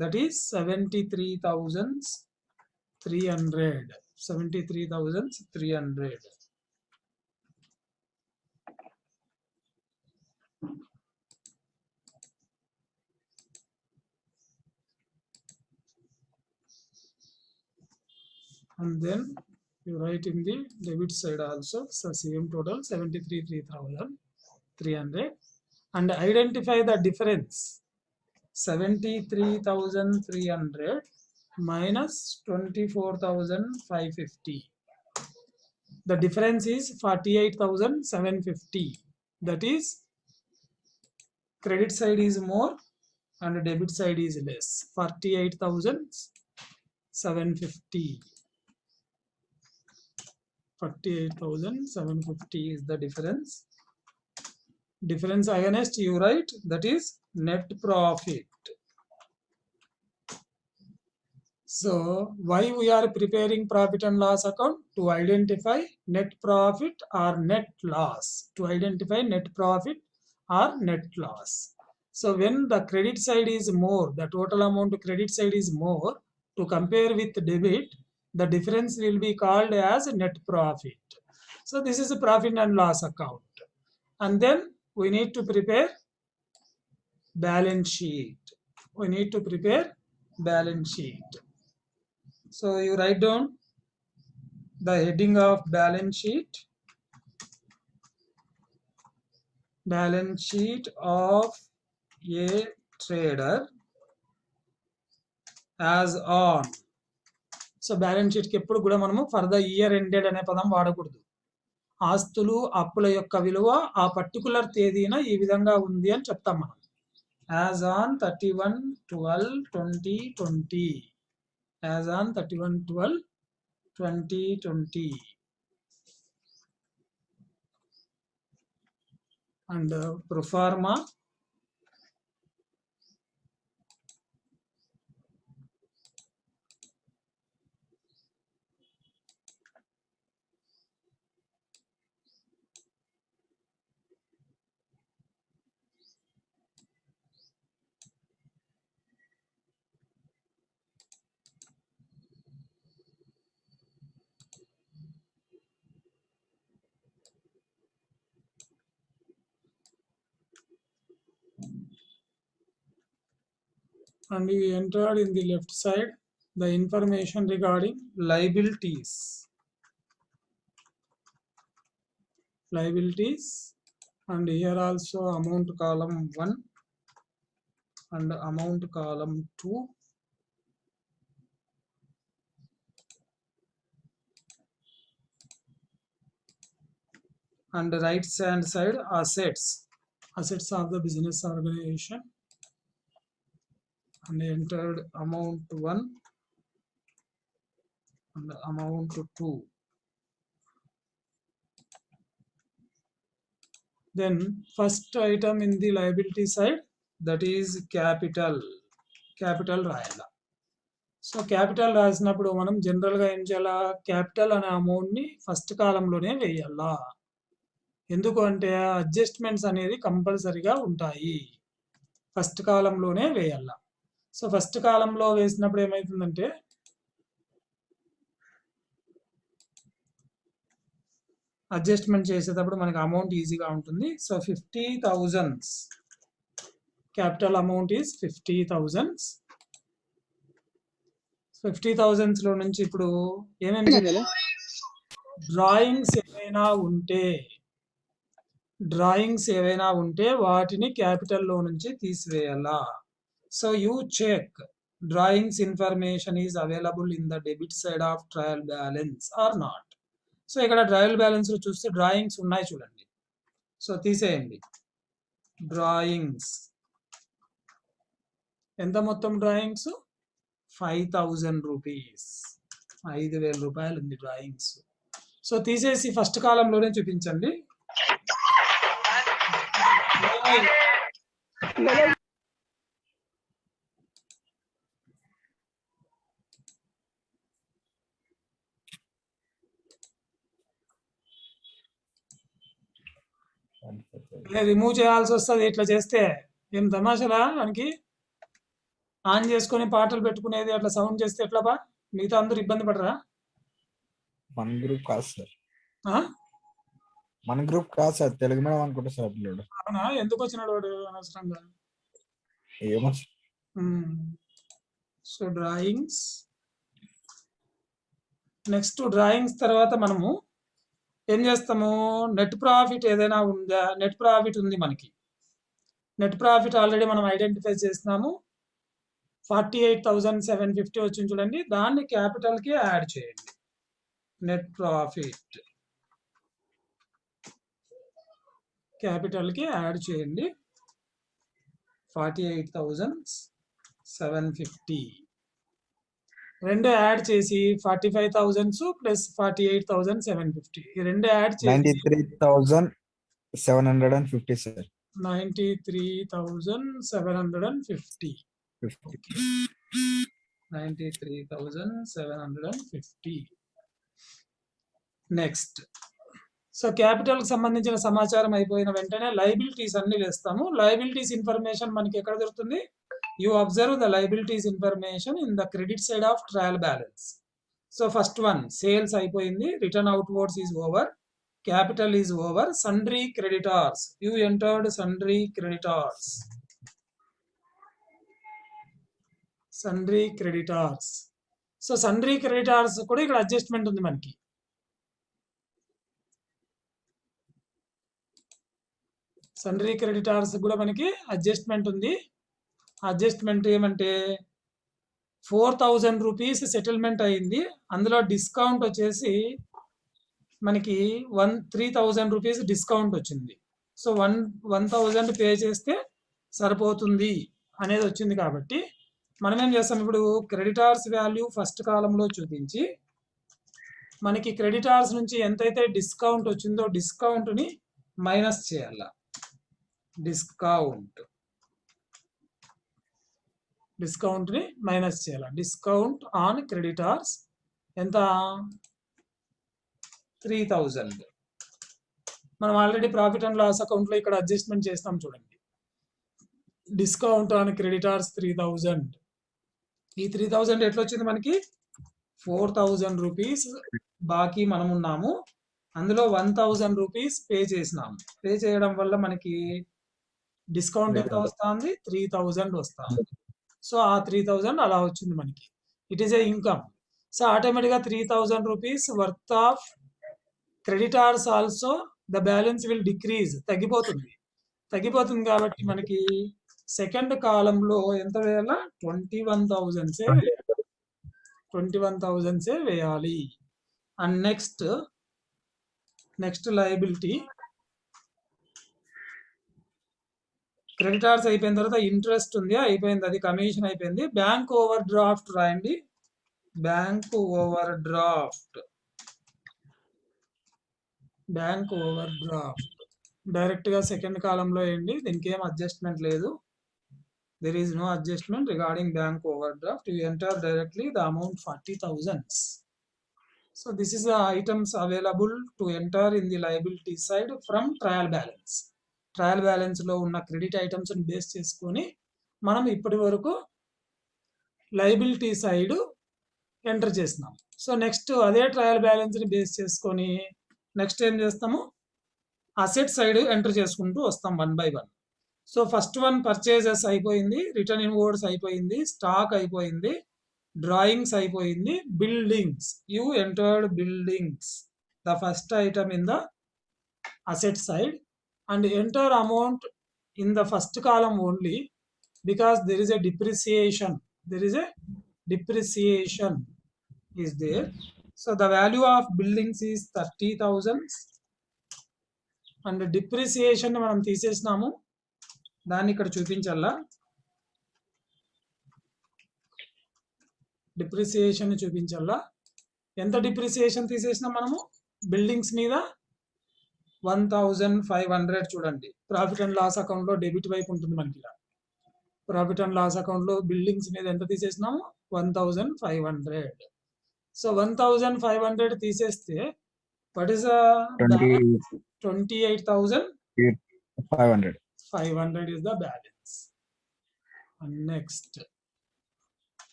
That is 73,300. 73,300. And then you write in the debit side also, so same total 73,300, and identify the difference. 73,300 minus 24,550. The difference is 48,750. That is, credit side is more and debit side is less. 48,750. 48,750 is the difference. Difference against you write, that is net profit. So why we are preparing profit and loss account? To identify net profit or net loss. To identify net profit or net loss. So when the credit side is more, the total amount to credit side is more to compare with debit, the difference will be called as net profit. So this is a profit and loss account. And then we need to prepare balance sheet. We need to prepare balance sheet. So you write down the heading of balance sheet. Balance sheet of a trader as on. So balance షీట్కి ఎప్పుడు కూడా మనము for the year ended అనే పదం వాడకూడదు. ఆస్తులు అప్పుల యొక్క విలువ ఆ పర్టికులర్ తేదీన ఈ విధంగా ఉంది అని చెప్తాం మనం. As on 31/12/2020. As on 31/12/2020. And pro forma and you entered in the left side the information regarding liabilities. And here also amount column 1 and amount column 2. And the right hand side assets of the business organization. And entered amount 1 and amount to. Then first item in the liability side, that is capital రాయాల. సో capital రాసినప్పుడు మనం జనరల్గా ఏం చేయాలా, capital అనే అమౌంట్ని first కాలంలోనే వేయాలా. ఎందుకు అంటే అడ్జస్ట్మెంట్స్ అనేది కంపల్సరీగా ఉంటాయి, ఫస్ట్ కాలంలోనే వేయాల. సో ఫస్ట్ కాలంలో వేసినప్పుడు ఏమవుతుందంటే అడ్జస్ట్మెంట్ చేసేటప్పుడు మనకి అమౌంట్ ఈజీగా ఉంటుంది. So 50,000 capital amount is 50,000. 50,000 లో నుంచి ఇప్పుడు ఏమేమి డ్రాయింగ్స్ ఏవైనా ఉంటే వాటిని క్యాపిటల్లో నుంచి తీసివేయాలా. So you check drawings information is available in the debit side of trial balance or not. So ఇక్కడ ట్రయల్ బ్యాలెన్స్ లో చూస్తే డ్రాయింగ్స్ ఉన్నాయి చూడండి. సో తీసేయండి. డ్రాయింగ్స్ ఎంత మొత్తం డ్రాయింగ్స్ 5,000 రూపీస్, 5,000 రూపాయలు ఉంది డ్రాయింగ్స్. సో తీసేసి ఫస్ట్ కాలంలోనే చూపించండి. రిమూవ్ చేయాల్సి వస్తుంది ఇట్లా చేస్తే. ఏం తమాషలా మనకి ఆన్ చేసుకొని పాటలు పెట్టుకునేది అట్లా సౌండ్ చేస్తే ఎట్లా బా, మిగతా అందరూ ఇబ్బంది పడరా? మన గ్రూప్ కాదు సార్, మన గ్రూప్ కాదు సార్, తెలుగు మీడియం అనుకుంటా సార్. పిల్లడు అవునా, ఎందుకు వచ్చినాడు వాడు అనవసరంగా? ఏమో. సో డ్రాయింగ్స్, నెక్స్ట్ డ్రాయింగ్స్ తర్వాత మనము ఏం చేస్తాము, నెట్ ప్రాఫిట్ ఏదైనా ఉందా? నెట్ ప్రాఫిట్ ఉంది మనకి. నెట్ ప్రాఫిట్ ఆల్రెడీ మనం ఐడెంటిఫై చేస్తున్నాము. 48,750 వచ్చింది చూడండి. దాన్ని క్యాపిటల్ కి యాడ్ చేయండి. నెట్ ప్రాఫిట్ క్యాపిటల్ కి యాడ్ చేయండి. 48,750 రెండు యాడ్ చేసి 45,000 ప్లస్ 48,750 ఈ రెండు యాడ్ చేసి 93,750 సార్. 93,750. 93,750. నెక్స్ట్, సో క్యాపిటల్ కి సంబంధించిన సమాచారం అయిపోయిన వెంటనే లయబిలిటీస్ అన్ని వేస్తాము. లయబిలిటీస్ ఇన్ఫర్మేషన్ మనకి ఎక్కడ దొరుకుతుంది? You observe the liabilities information in the credit side of trial balance. So first one sales అయిపోయింది, return outwards is over, capital is over. Sundry creditors, you entered sundry creditors. Sundry creditors. So sundry creditors కూడా ఇక్కడ adjustment ఉంది మనకి. Sundry creditors కూడా మనకి adjustment ఉంది. Adjustment ఏమంటే 4,000 rupees settlement అయింది, అందులో డిస్కౌంట్ వచ్చేసి మనకి 3,000 రూపీస్ డిస్కౌంట్ వచ్చింది. సో 1,000 పే చేస్తే సరిపోతుంది అనేది వచ్చింది. కాబట్టి మనం ఏం చేస్తాం, ఇప్పుడు క్రెడిటార్స్ వాల్యూ ఫస్ట్ కాలంలో చూపించి మనకి క్రెడిటార్స్ నుంచి ఎంతైతే డిస్కౌంట్ వచ్చిందో డిస్కౌంట్ని మైనస్ చేయాల. డిస్కౌంట్ని మైనస్ చేయాలి. డిస్కౌంట్ ఆన్ క్రెడిటార్స్ ఎంత? 3,000. మనం ఆల్రెడీ ప్రాఫిట్ అండ్ లాస్ అకౌంట్లో ఇక్కడ అడ్జస్ట్మెంట్ చేస్తాం చూడండి. Discount on creditors 3,000. ఈ 3,000 ఎట్లా వచ్చింది మనకి? 4,000 రూపీస్ బాకీ మనం ఉన్నాము, అందులో 1,000 రూపీస్ పే చేసినాము. పే చేయడం వల్ల మనకి డిస్కౌంట్ ఎంత వస్తుంది? 3,000 వస్తుంది. సో ఆ 3,000 అలా వచ్చింది మనకి. It is A income. So ఆటోమేటిక్గా 3,000 rupees worth of creditors also the balance will decrease, తగ్గిపోతుంది కాబట్టి మనకి సెకండ్ కాలంలో ఎంత వేయాలా? 21,000 వేయాలి. అండ్ నెక్స్ట్ లయబిలిటీ, క్రెడిటార్స్ అయిపోయిన తర్వాత ఇంట్రెస్ట్ ఉంది, అయిపోయింది, అది కమిషన్ అయిపోయింది. బ్యాంక్ ఓవర్ డ్రాఫ్ట్ రాయండి. Bank overdraft, bank overdraft direct గా సెకండ్ కాలంలో వేయండి, దీనికి ఏం అడ్జస్ట్మెంట్ లేదు. There is no adjustment regarding bank overdraft. You enter directly the amount 40,000. So this is the items available to enter in the liability side from trial balance. Trial balance లో ఉన్న credit items ని base చేసుకొని మనం ఇప్పటి వరకు liability side enter చేస్తున్నాం. So next అదే trial balance ని బేస్ చేసుకొని నెక్స్ట్ ఏం చేస్తాము, అసెట్ సైడ్ ఎంటర్ చేసుకుంటూ వస్తాం 1 by 1. So first one purchases అయిపోయింది, రిటర్న్ ఇన్వర్డ్స్ అయిపోయింది, స్టాక్ అయిపోయింది, డ్రాయింగ్స్ అయిపోయింది, buildings. You entered buildings, the first item in the asset side, and enter amount in the first column only because there is a depreciation is there. So the value of buildings is 30,000 and depreciation మనం తీసేసినాము, దాన్ని ఇక్కడ చూపించాలా, depreciation చూపించాలా. ఎంత depreciation తీసేసినాం మనము buildings మీద 1,500. చూడండి profit and loss account లో డెబిట్ వైపు ఉంటుంది మనకి. ఇలా ప్రాఫిట్ అండ్ లాస్ అకౌంట్ లో బిల్డింగ్స్ మీద ఎంత తీసేసినాము 1,500. సో 1,500 తీసేస్తే what is 28,500 is the balance. And next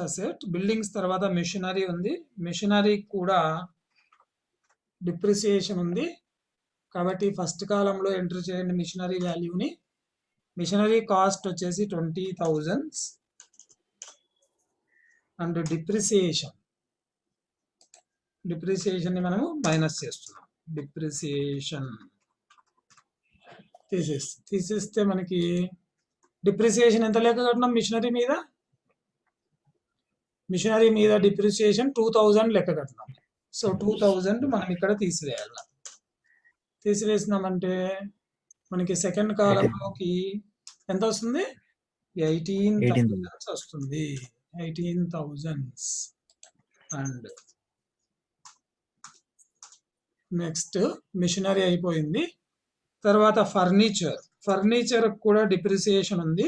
asset buildings తర్వాత మెషినరీ ఉంది. మెషినరీ కూడా డిప్రిసియేషన్ ఉంది కాబట్టి ఫస్ట్ కాలంలో ఎంటర్ చేయండి మెషినరీ వాల్యూని. మెషినరీ కాస్ట్ వచ్చేసి 20,000 అండ్ డిప్రిసియేషన్ ని మనము మైనస్ చేస్తున్నాం. డిప్రిసియేషన్ తీసేస్తే మనకి డిప్రిసియేషన్ ఎంత లెక్క కట్టినాం మిషనరీ మీద డిప్రిసియేషన్ 2,000 లెక్క కట్టినాం. సో 2,000 మనం ఇక్కడ తీసివేసినామంటే మనకి సెకండ్ కాలంలోకి ఎంత వస్తుంది 18,000 వస్తుంది. 18,000 అండ్ నెక్స్ట్ మిషనరీ అయిపోయింది. తర్వాత ఫర్నిచర్ కూడా డిప్రిసియేషన్ ఉంది.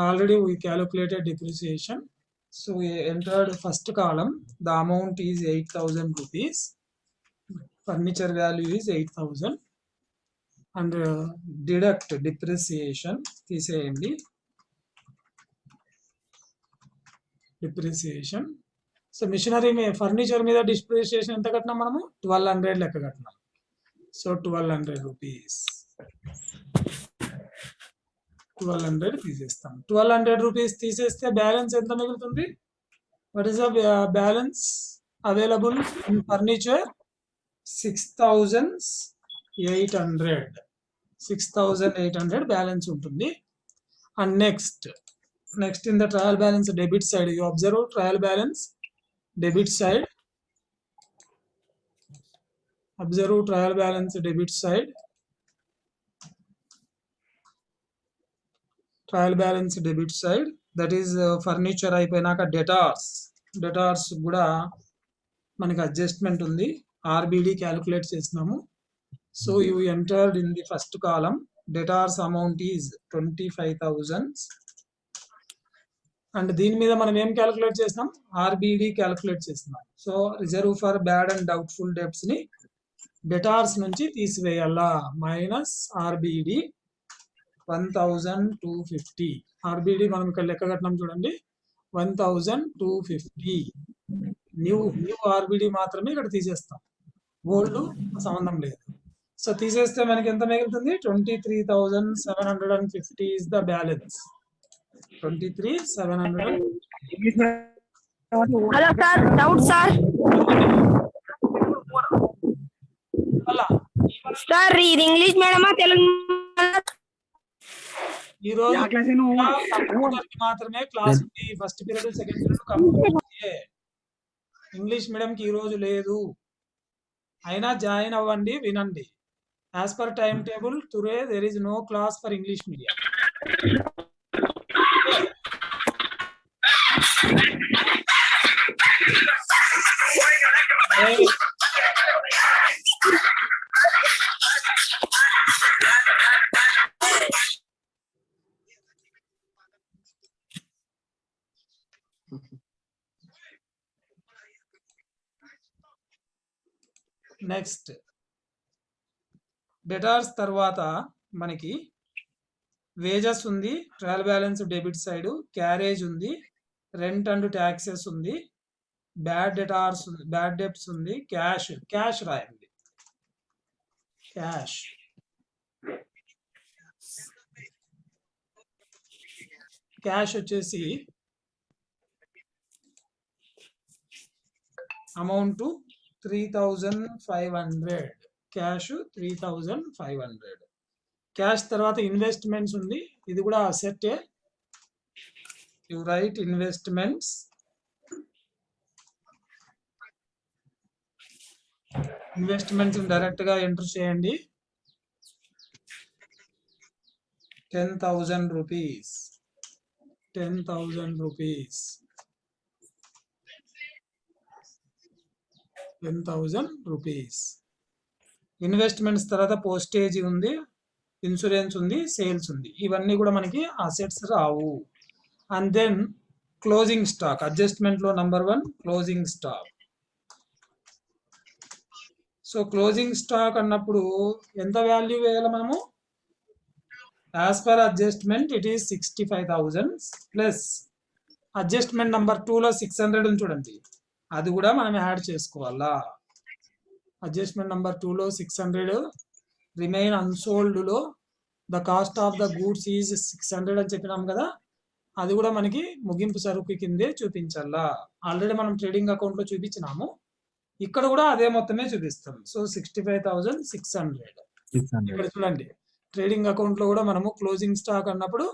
Already we calculated depreciation. So entered first column the amount is 8,000 rupees. Furniture value is 8,000 and deduct depreciation తీసేయండి. డిప్రిసియేషన్. సో మిషనరీ ఫర్నిచర్ మీద డిప్రిసియేషన్ ఎంత కట్టినాం మనము 1,200 లెక్క కట్టినాం. So 1,200 rupees. 1,200 తీసేస్తాం. 1,200 rupees తీసేస్తే బ్యాలెన్స్ ఎంత మిగులుతుంది? What is the balance available in furniture? 6,800 balance ఉంటుంది. And next in the trial balance debit side, you observe trial balance debit side. Observe trial balance debit side. Trial balance debit side, that is furniture అయిపోయినాక debtors కూడా మనకి adjustment ఉంది. RBD calculate చేసినాము. So you entered in the first column debtors amount is 25,000 and దీని మీద మనం ఏం calculate చేసినాం? RBD క్యాలిక్యులేట్ చేసినాం. So reserve for bad and doubtful debts ని డెటార్స్ నుంచి తీసివేయాలా. Minus RBD 1,250. RBD మనం ఇక్కడ లెక్క కట్టినాం చూడండి 1,250. న్యూ RBD మాత్రమే ఇక్కడ తీసేస్తాం, ఓల్డ్ సంబంధం లేదు. సో తీసేస్తే మనకి ఎంత మిగులుతుంది? 23,750 is the balance. 23,700. Hello sir, doubt sir. Sir ఇది ఇంగ్లీష్ మీడియమా తెలుగు? ఈ రోజు కంప్యూటర్కి మాత్రమే క్లాస్ ఉంది. First period second period computer. English medium కి ఈ రోజు లేదు. అయినా జాయిన్ అవ్వండి, వినండి. As per time table today there is no class for English medium. Next debtors తర్వాత మనకి వేజెస్ ఉంది, trial balance debit side, carriage ఉంది, రెంట్ అండ్ ట్యాక్సెస్ ఉంది, బ్యాడ్ డెటార్స్ బ్యాడ్ డెబ్ట్స్ ఉంది, క్యాష్ రాయండి. క్యాష్ వచ్చేసి అమౌంట్ 3,500. క్యాష్ 3,500. క్యాష్ తర్వాత investments ఉంది, ఇది కూడా asset. You write investments. Investments direct గా ఎంటర్ చేయండి. 10,000 రూపీస్. 10,000 రూపీస్. 10,000 రూపీస్. ఇన్వెస్ట్మెంట్స్ తర్వాత పోస్టేజ్ ఉంది, ఇన్సూరెన్స్ ఉంది, సేల్స్ ఉంది. ఇవన్నీ కూడా మనకి అసెట్స్ రావు. And then closing stock. Adjustment లో number 1 closing stock. So closing stock అన్నప్పుడు ఎంత వాల్యూ వేయాలి మనము? As per adjustment it is 65,000 plus adjustment number 2 లో 600 ఉంది చూడండి, అది కూడా మనం యాడ్ చేసుకోవాలా. అడ్జస్ట్మెంట్ నంబర్ 2 లో 600, రిమైన్ అన్సోల్డ్ లో the cost of the goods is 600 అని చెప్పినాం కదా, అది కూడా మనకి ముగింపు సరుకు కిందే చూపించాలా. ఆల్రెడీ మనం ట్రేడింగ్ అకౌంట్ లో చూపించినాము, ఇక్కడ కూడా అదే మొత్తమే చూపిస్తాం. సో 65,600. ఇక్కడ చూడండి, ట్రేడింగ్ అకౌంట్ లో కూడా మనము క్లోజింగ్ స్టాక్ అన్నప్పుడు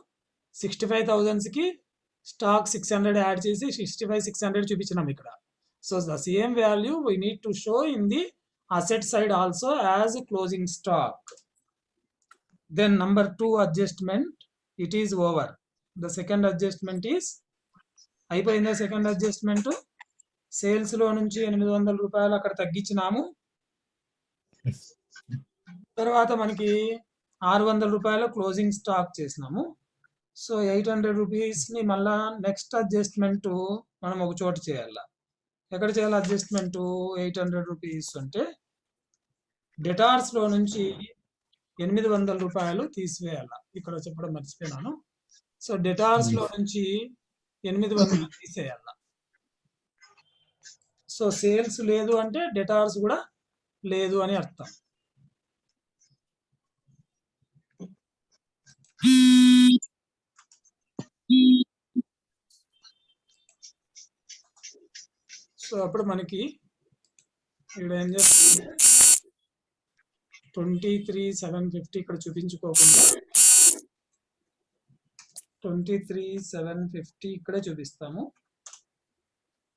65,000 కి స్టాక్ 600 యాడ్ చేసి 65,600 చూపించినాం ఇక్కడ. So the same value we need to show in the asset side also as closing stock. Then number 2 adjustment, it is over. The second adjustment is అయిపోయిందా? Second adjustment sales లో నుంచి 800 రూపాయలు అక్కడ తగ్గించినాము. తర్వాత మనకి 600 రూపాయల క్లోజింగ్ స్టాక్ చేసినాము. So 800 rupees ని మళ్ళా నెక్స్ట్ అడ్జస్ట్మెంట్ మనం ఒక చోట చేయాలి. ఎక్కడ చేయాలి అడ్జస్ట్మెంట్? 800 రూపీస్ అంటే డెటార్స్ లో నుంచి 800 రూపాయలు తీసివేయాలి. ఇక్కడ చెప్పడం మర్చిపోయినాను. సో డెటార్స్ లో నుంచి 800 తీసేయాలి. సో సేల్స్ లేదు అంటే డెటార్స్ కూడా లేదు అని అర్థం. సో అప్పుడు మనకి ఇక్కడ ఏం చేస్తుంది, 23,750 ఇక్కడ చూపించుకోకుండా 23,750 ఇక్కడే చూపిస్తాము.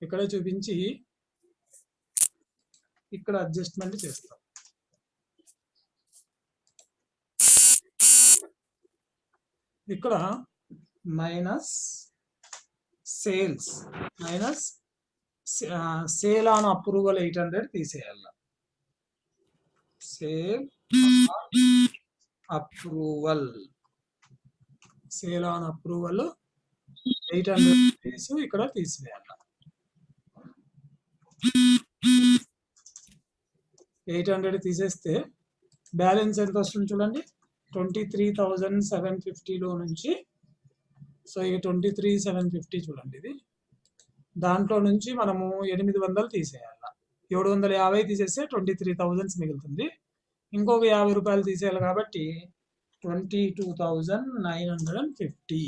ఇక్కడే చూపించి ఇక్కడ అడ్జస్ట్మెంట్ చేస్తాం. ఇక్కడ minus sales, minus sale on approval 800 తీసేయాల. Sale approval, sale on approval 800 rupees ఇక్కడ తీసివేయాల. 800 తీసేస్తే బ్యాలెన్స్ ఎంత వస్తుంది చూడండి, 23,750 లో నుంచి. సో ఇక 23,750 చూడండి, ఇది దాంట్లో నుంచి మనము 800 తీసేయాలి. 750 తీసేస్తే 23,000 మిగులుతుంది. ఇంకొక 50 రూపాయలు తీసేయాలి కాబట్టి 22,950.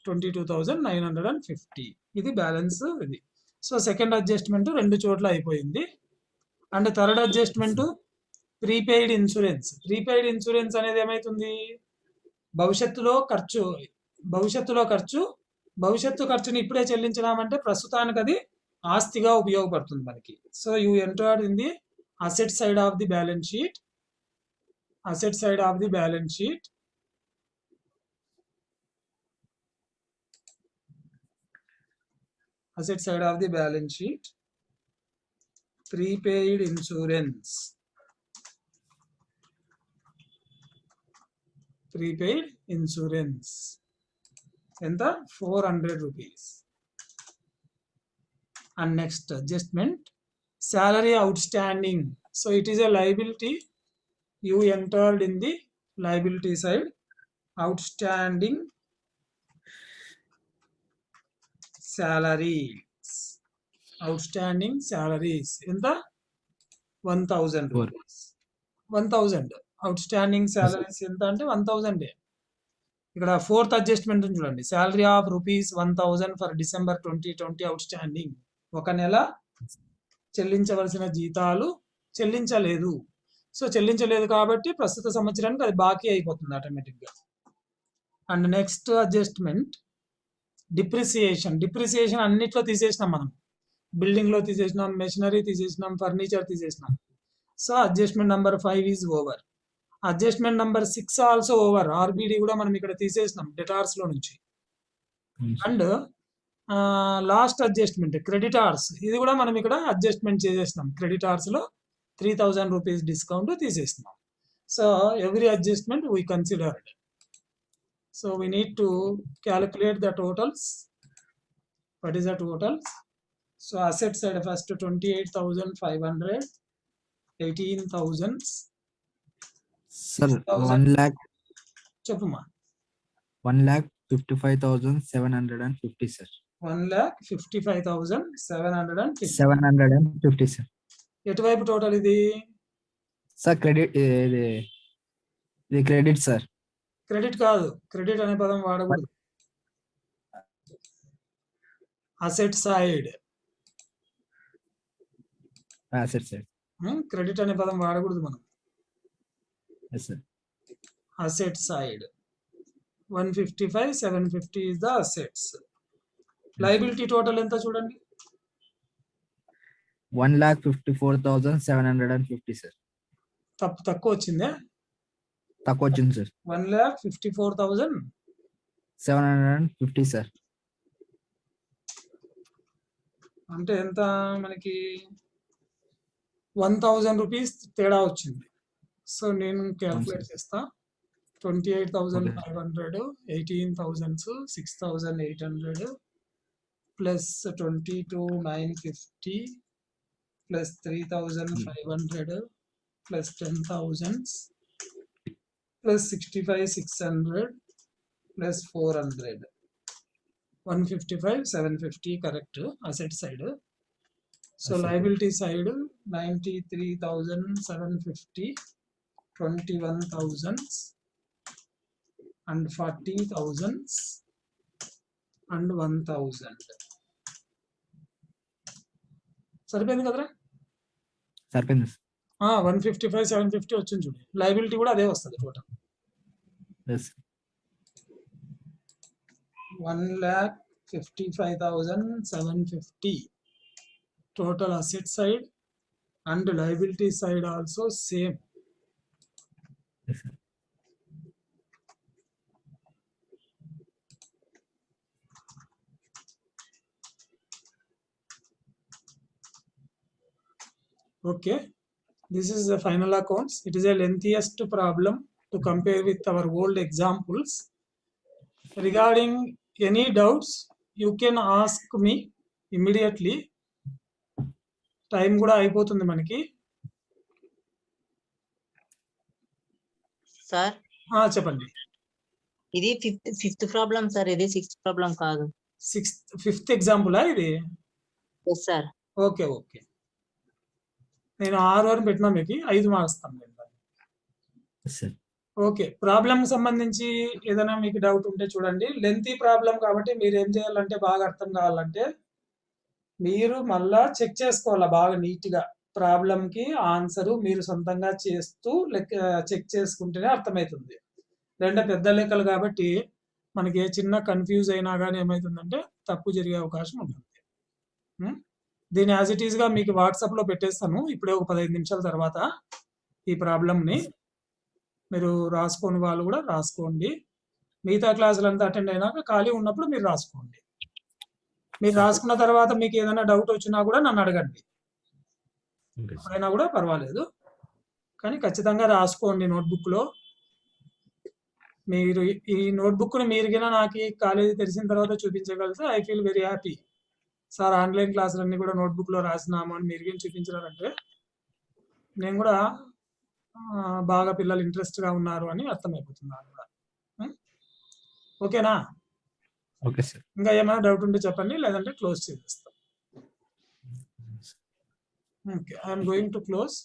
22,950 ఇది బ్యాలెన్స్ ఇది. సో సెకండ్ అడ్జస్ట్మెంట్ 2 చోట్ల అయిపోయింది. And third adjustment prepaid insurance. Prepaid insurance అనేది ఏమైతుంది, భవిష్యత్తు ఖర్చుని ఇప్పుడే చెల్లించినామంటే ప్రస్తుతానికి అది ఆస్తిగా ఉపయోగపడుతుంది మనకి. So you entered in the asset side of the balance sheet. Asset side of the balance sheet. Asset side of the balance sheet prepaid insurance. Prepaid insurance ఎంత 400 rupees. And next adjustment salary outstanding. So it is a liability. You entered in the liability side. Outstanding salaries. Outstanding salaries in the 1000 rupees. 1000 outstanding salaries ఎంత అంటే 1000. ఇక్కడ fourth adjustment చూడండి. salary of rupees 1000 for December 2020 outstanding. ఒక నెల చెల్లించవలసిన జీతాలు చెల్లించలేదు. So చెల్లించలేదు కాబట్టి ప్రస్తుత సంవత్సరానికి అది బాకీ అయిపోతుంది ఆటోమేటిక్గా. And next adjustment depreciation. Depreciation అన్నిట్లో తీసేసినాం మనం. బిల్డింగ్లో తీసేసినాం, మెషినరీ తీసేసినాం, ఫర్నిచర్ తీసేసినాం. So adjustment number 5 is over. Adjustment number 6 also over. RBD కూడా మనం ఇక్కడ తీసేసినాం డెటార్స్లో నుంచి. And last adjustment creditors. ఇది కూడా మనం ఇక్కడ అడ్జస్ట్మెంట్ చేసేసినాం. క్రెడిటార్స్లో 3000 రూపీస్ డిస్కౌంట్ తీసేసినాం. So every adjustment we considered. So we need to calculate the totals. What is the totals? So asset side first 28,500, 18,000. Sir, 1 lakh చెప్పుమా. 1,55,750, sir. 1,55,750. 750, sir. ఎటువైపు total ఇది? Sir, credit, the credit, sir. Credit కాదు. Credit అనే పదం వాడకూడదు. Asset side. Asset side. Credit అనే పదం వాడకూడదు మనం. Yes, sir. Asset side 155,750 is the assets. Liability total ఎంత చూడండి. 1,54,750, sir. తక్కువ వచ్చిందే. తక్కువ వచ్చింది, sir. 1,54,750 sir. అంటే ఎంత మనకి 1,000 రూపీస్ తేడా వచ్చింది. సో నేను క్యాల్కులేట్ చేస్తా. 28,500, 18,000, 6,800 plus 22,950 plus 3,500 plus 10,000 plus 65,600 plus 400. 155,750 correct asset side. So liability side 93,750, 21,000 and 40,000 and 1,000. సరిపోయింది కదరా? సరిపోయింది. 155,750 వచ్చింది చూడు. లయబిలిటీ కూడా అదే వస్తుంది total. Yes. 1,55,750 total asset side and liability side also same. Yes, sir. Okay, this is the final accounts. It is a lengthiest problem to compare with our old examples. Regarding any doubts, you can ask me immediately. Time కూడా అయిపోతుంది మనకి. Sir చెప్పండి. ఇది fifth problem sir, ఇది sixth problem కాదు. Fifth example ఇది? Yes sir. Okay okay, నేను 6 వరకు పెట్టినా మీకు 5 మార్క్స్ ఇస్తాను. Yes, sir. ఓకే, ప్రాబ్లం సంబంధించి ఏదైనా మీకు డౌట్ ఉంటే చూడండి. లెంతీ ప్రాబ్లం కాబట్టి మీరు ఏం చేయాలంటే, బాగా అర్థం కావాలంటే మీరు మళ్ళా చెక్ చేసుకోవాలా బాగా నీట్గా. ప్రాబ్లంకి ఆన్సరు మీరు సొంతంగా చేస్తూ చెక్ చేసుకుంటేనే అర్థమవుతుంది. రెండు పెద్ద లెక్కలు కాబట్టి మనకి ఏ చిన్న కన్ఫ్యూజ్ అయినా కానీ ఏమవుతుందంటే తప్పు జరిగే అవకాశం ఉంటుంది. దీన్ని యాజ్ ఇట్ ఈస్గా మీకు వాట్సాప్లో పెట్టేస్తాను ఇప్పుడే ఒక 15 నిమిషాల తర్వాత. ఈ ప్రాబ్లమ్ని మీరు రాసుకోని వాళ్ళు కూడా రాసుకోండి. మిగతా క్లాసులంతా అటెండ్ అయినాక ఖాళీ ఉన్నప్పుడు మీరు రాసుకోండి. మీరు రాసుకున్న తర్వాత మీకు ఏదైనా డౌట్ వచ్చినా కూడా నన్ను అడగండి. ఎప్పుడైనా కూడా పర్వాలేదు, కానీ ఖచ్చితంగా రాసుకోండి నోట్బుక్లో. మీరు ఈ నోట్బుక్ని మీరు గిన నాకు ఈ కాలేజీ తెరిచిన తర్వాత చూపించగలిగితే I feel very happy. Sir online క్లాసులన్నీ కూడా నోట్బుక్లో రాసినాము అని మీరు గిన చూపించారంటే నేను కూడా బాగా పిల్లలు ఇంట్రెస్ట్గా ఉన్నారు అని అర్థమైపోతుంది నాకు కూడా. ఓకేనా? Okay sir. ఇంకా ఏమైనా డౌట్ ఉంటే చెప్పండి, లేదంటే క్లోజ్ చేసేస్తాం. Okay, I'm going to close.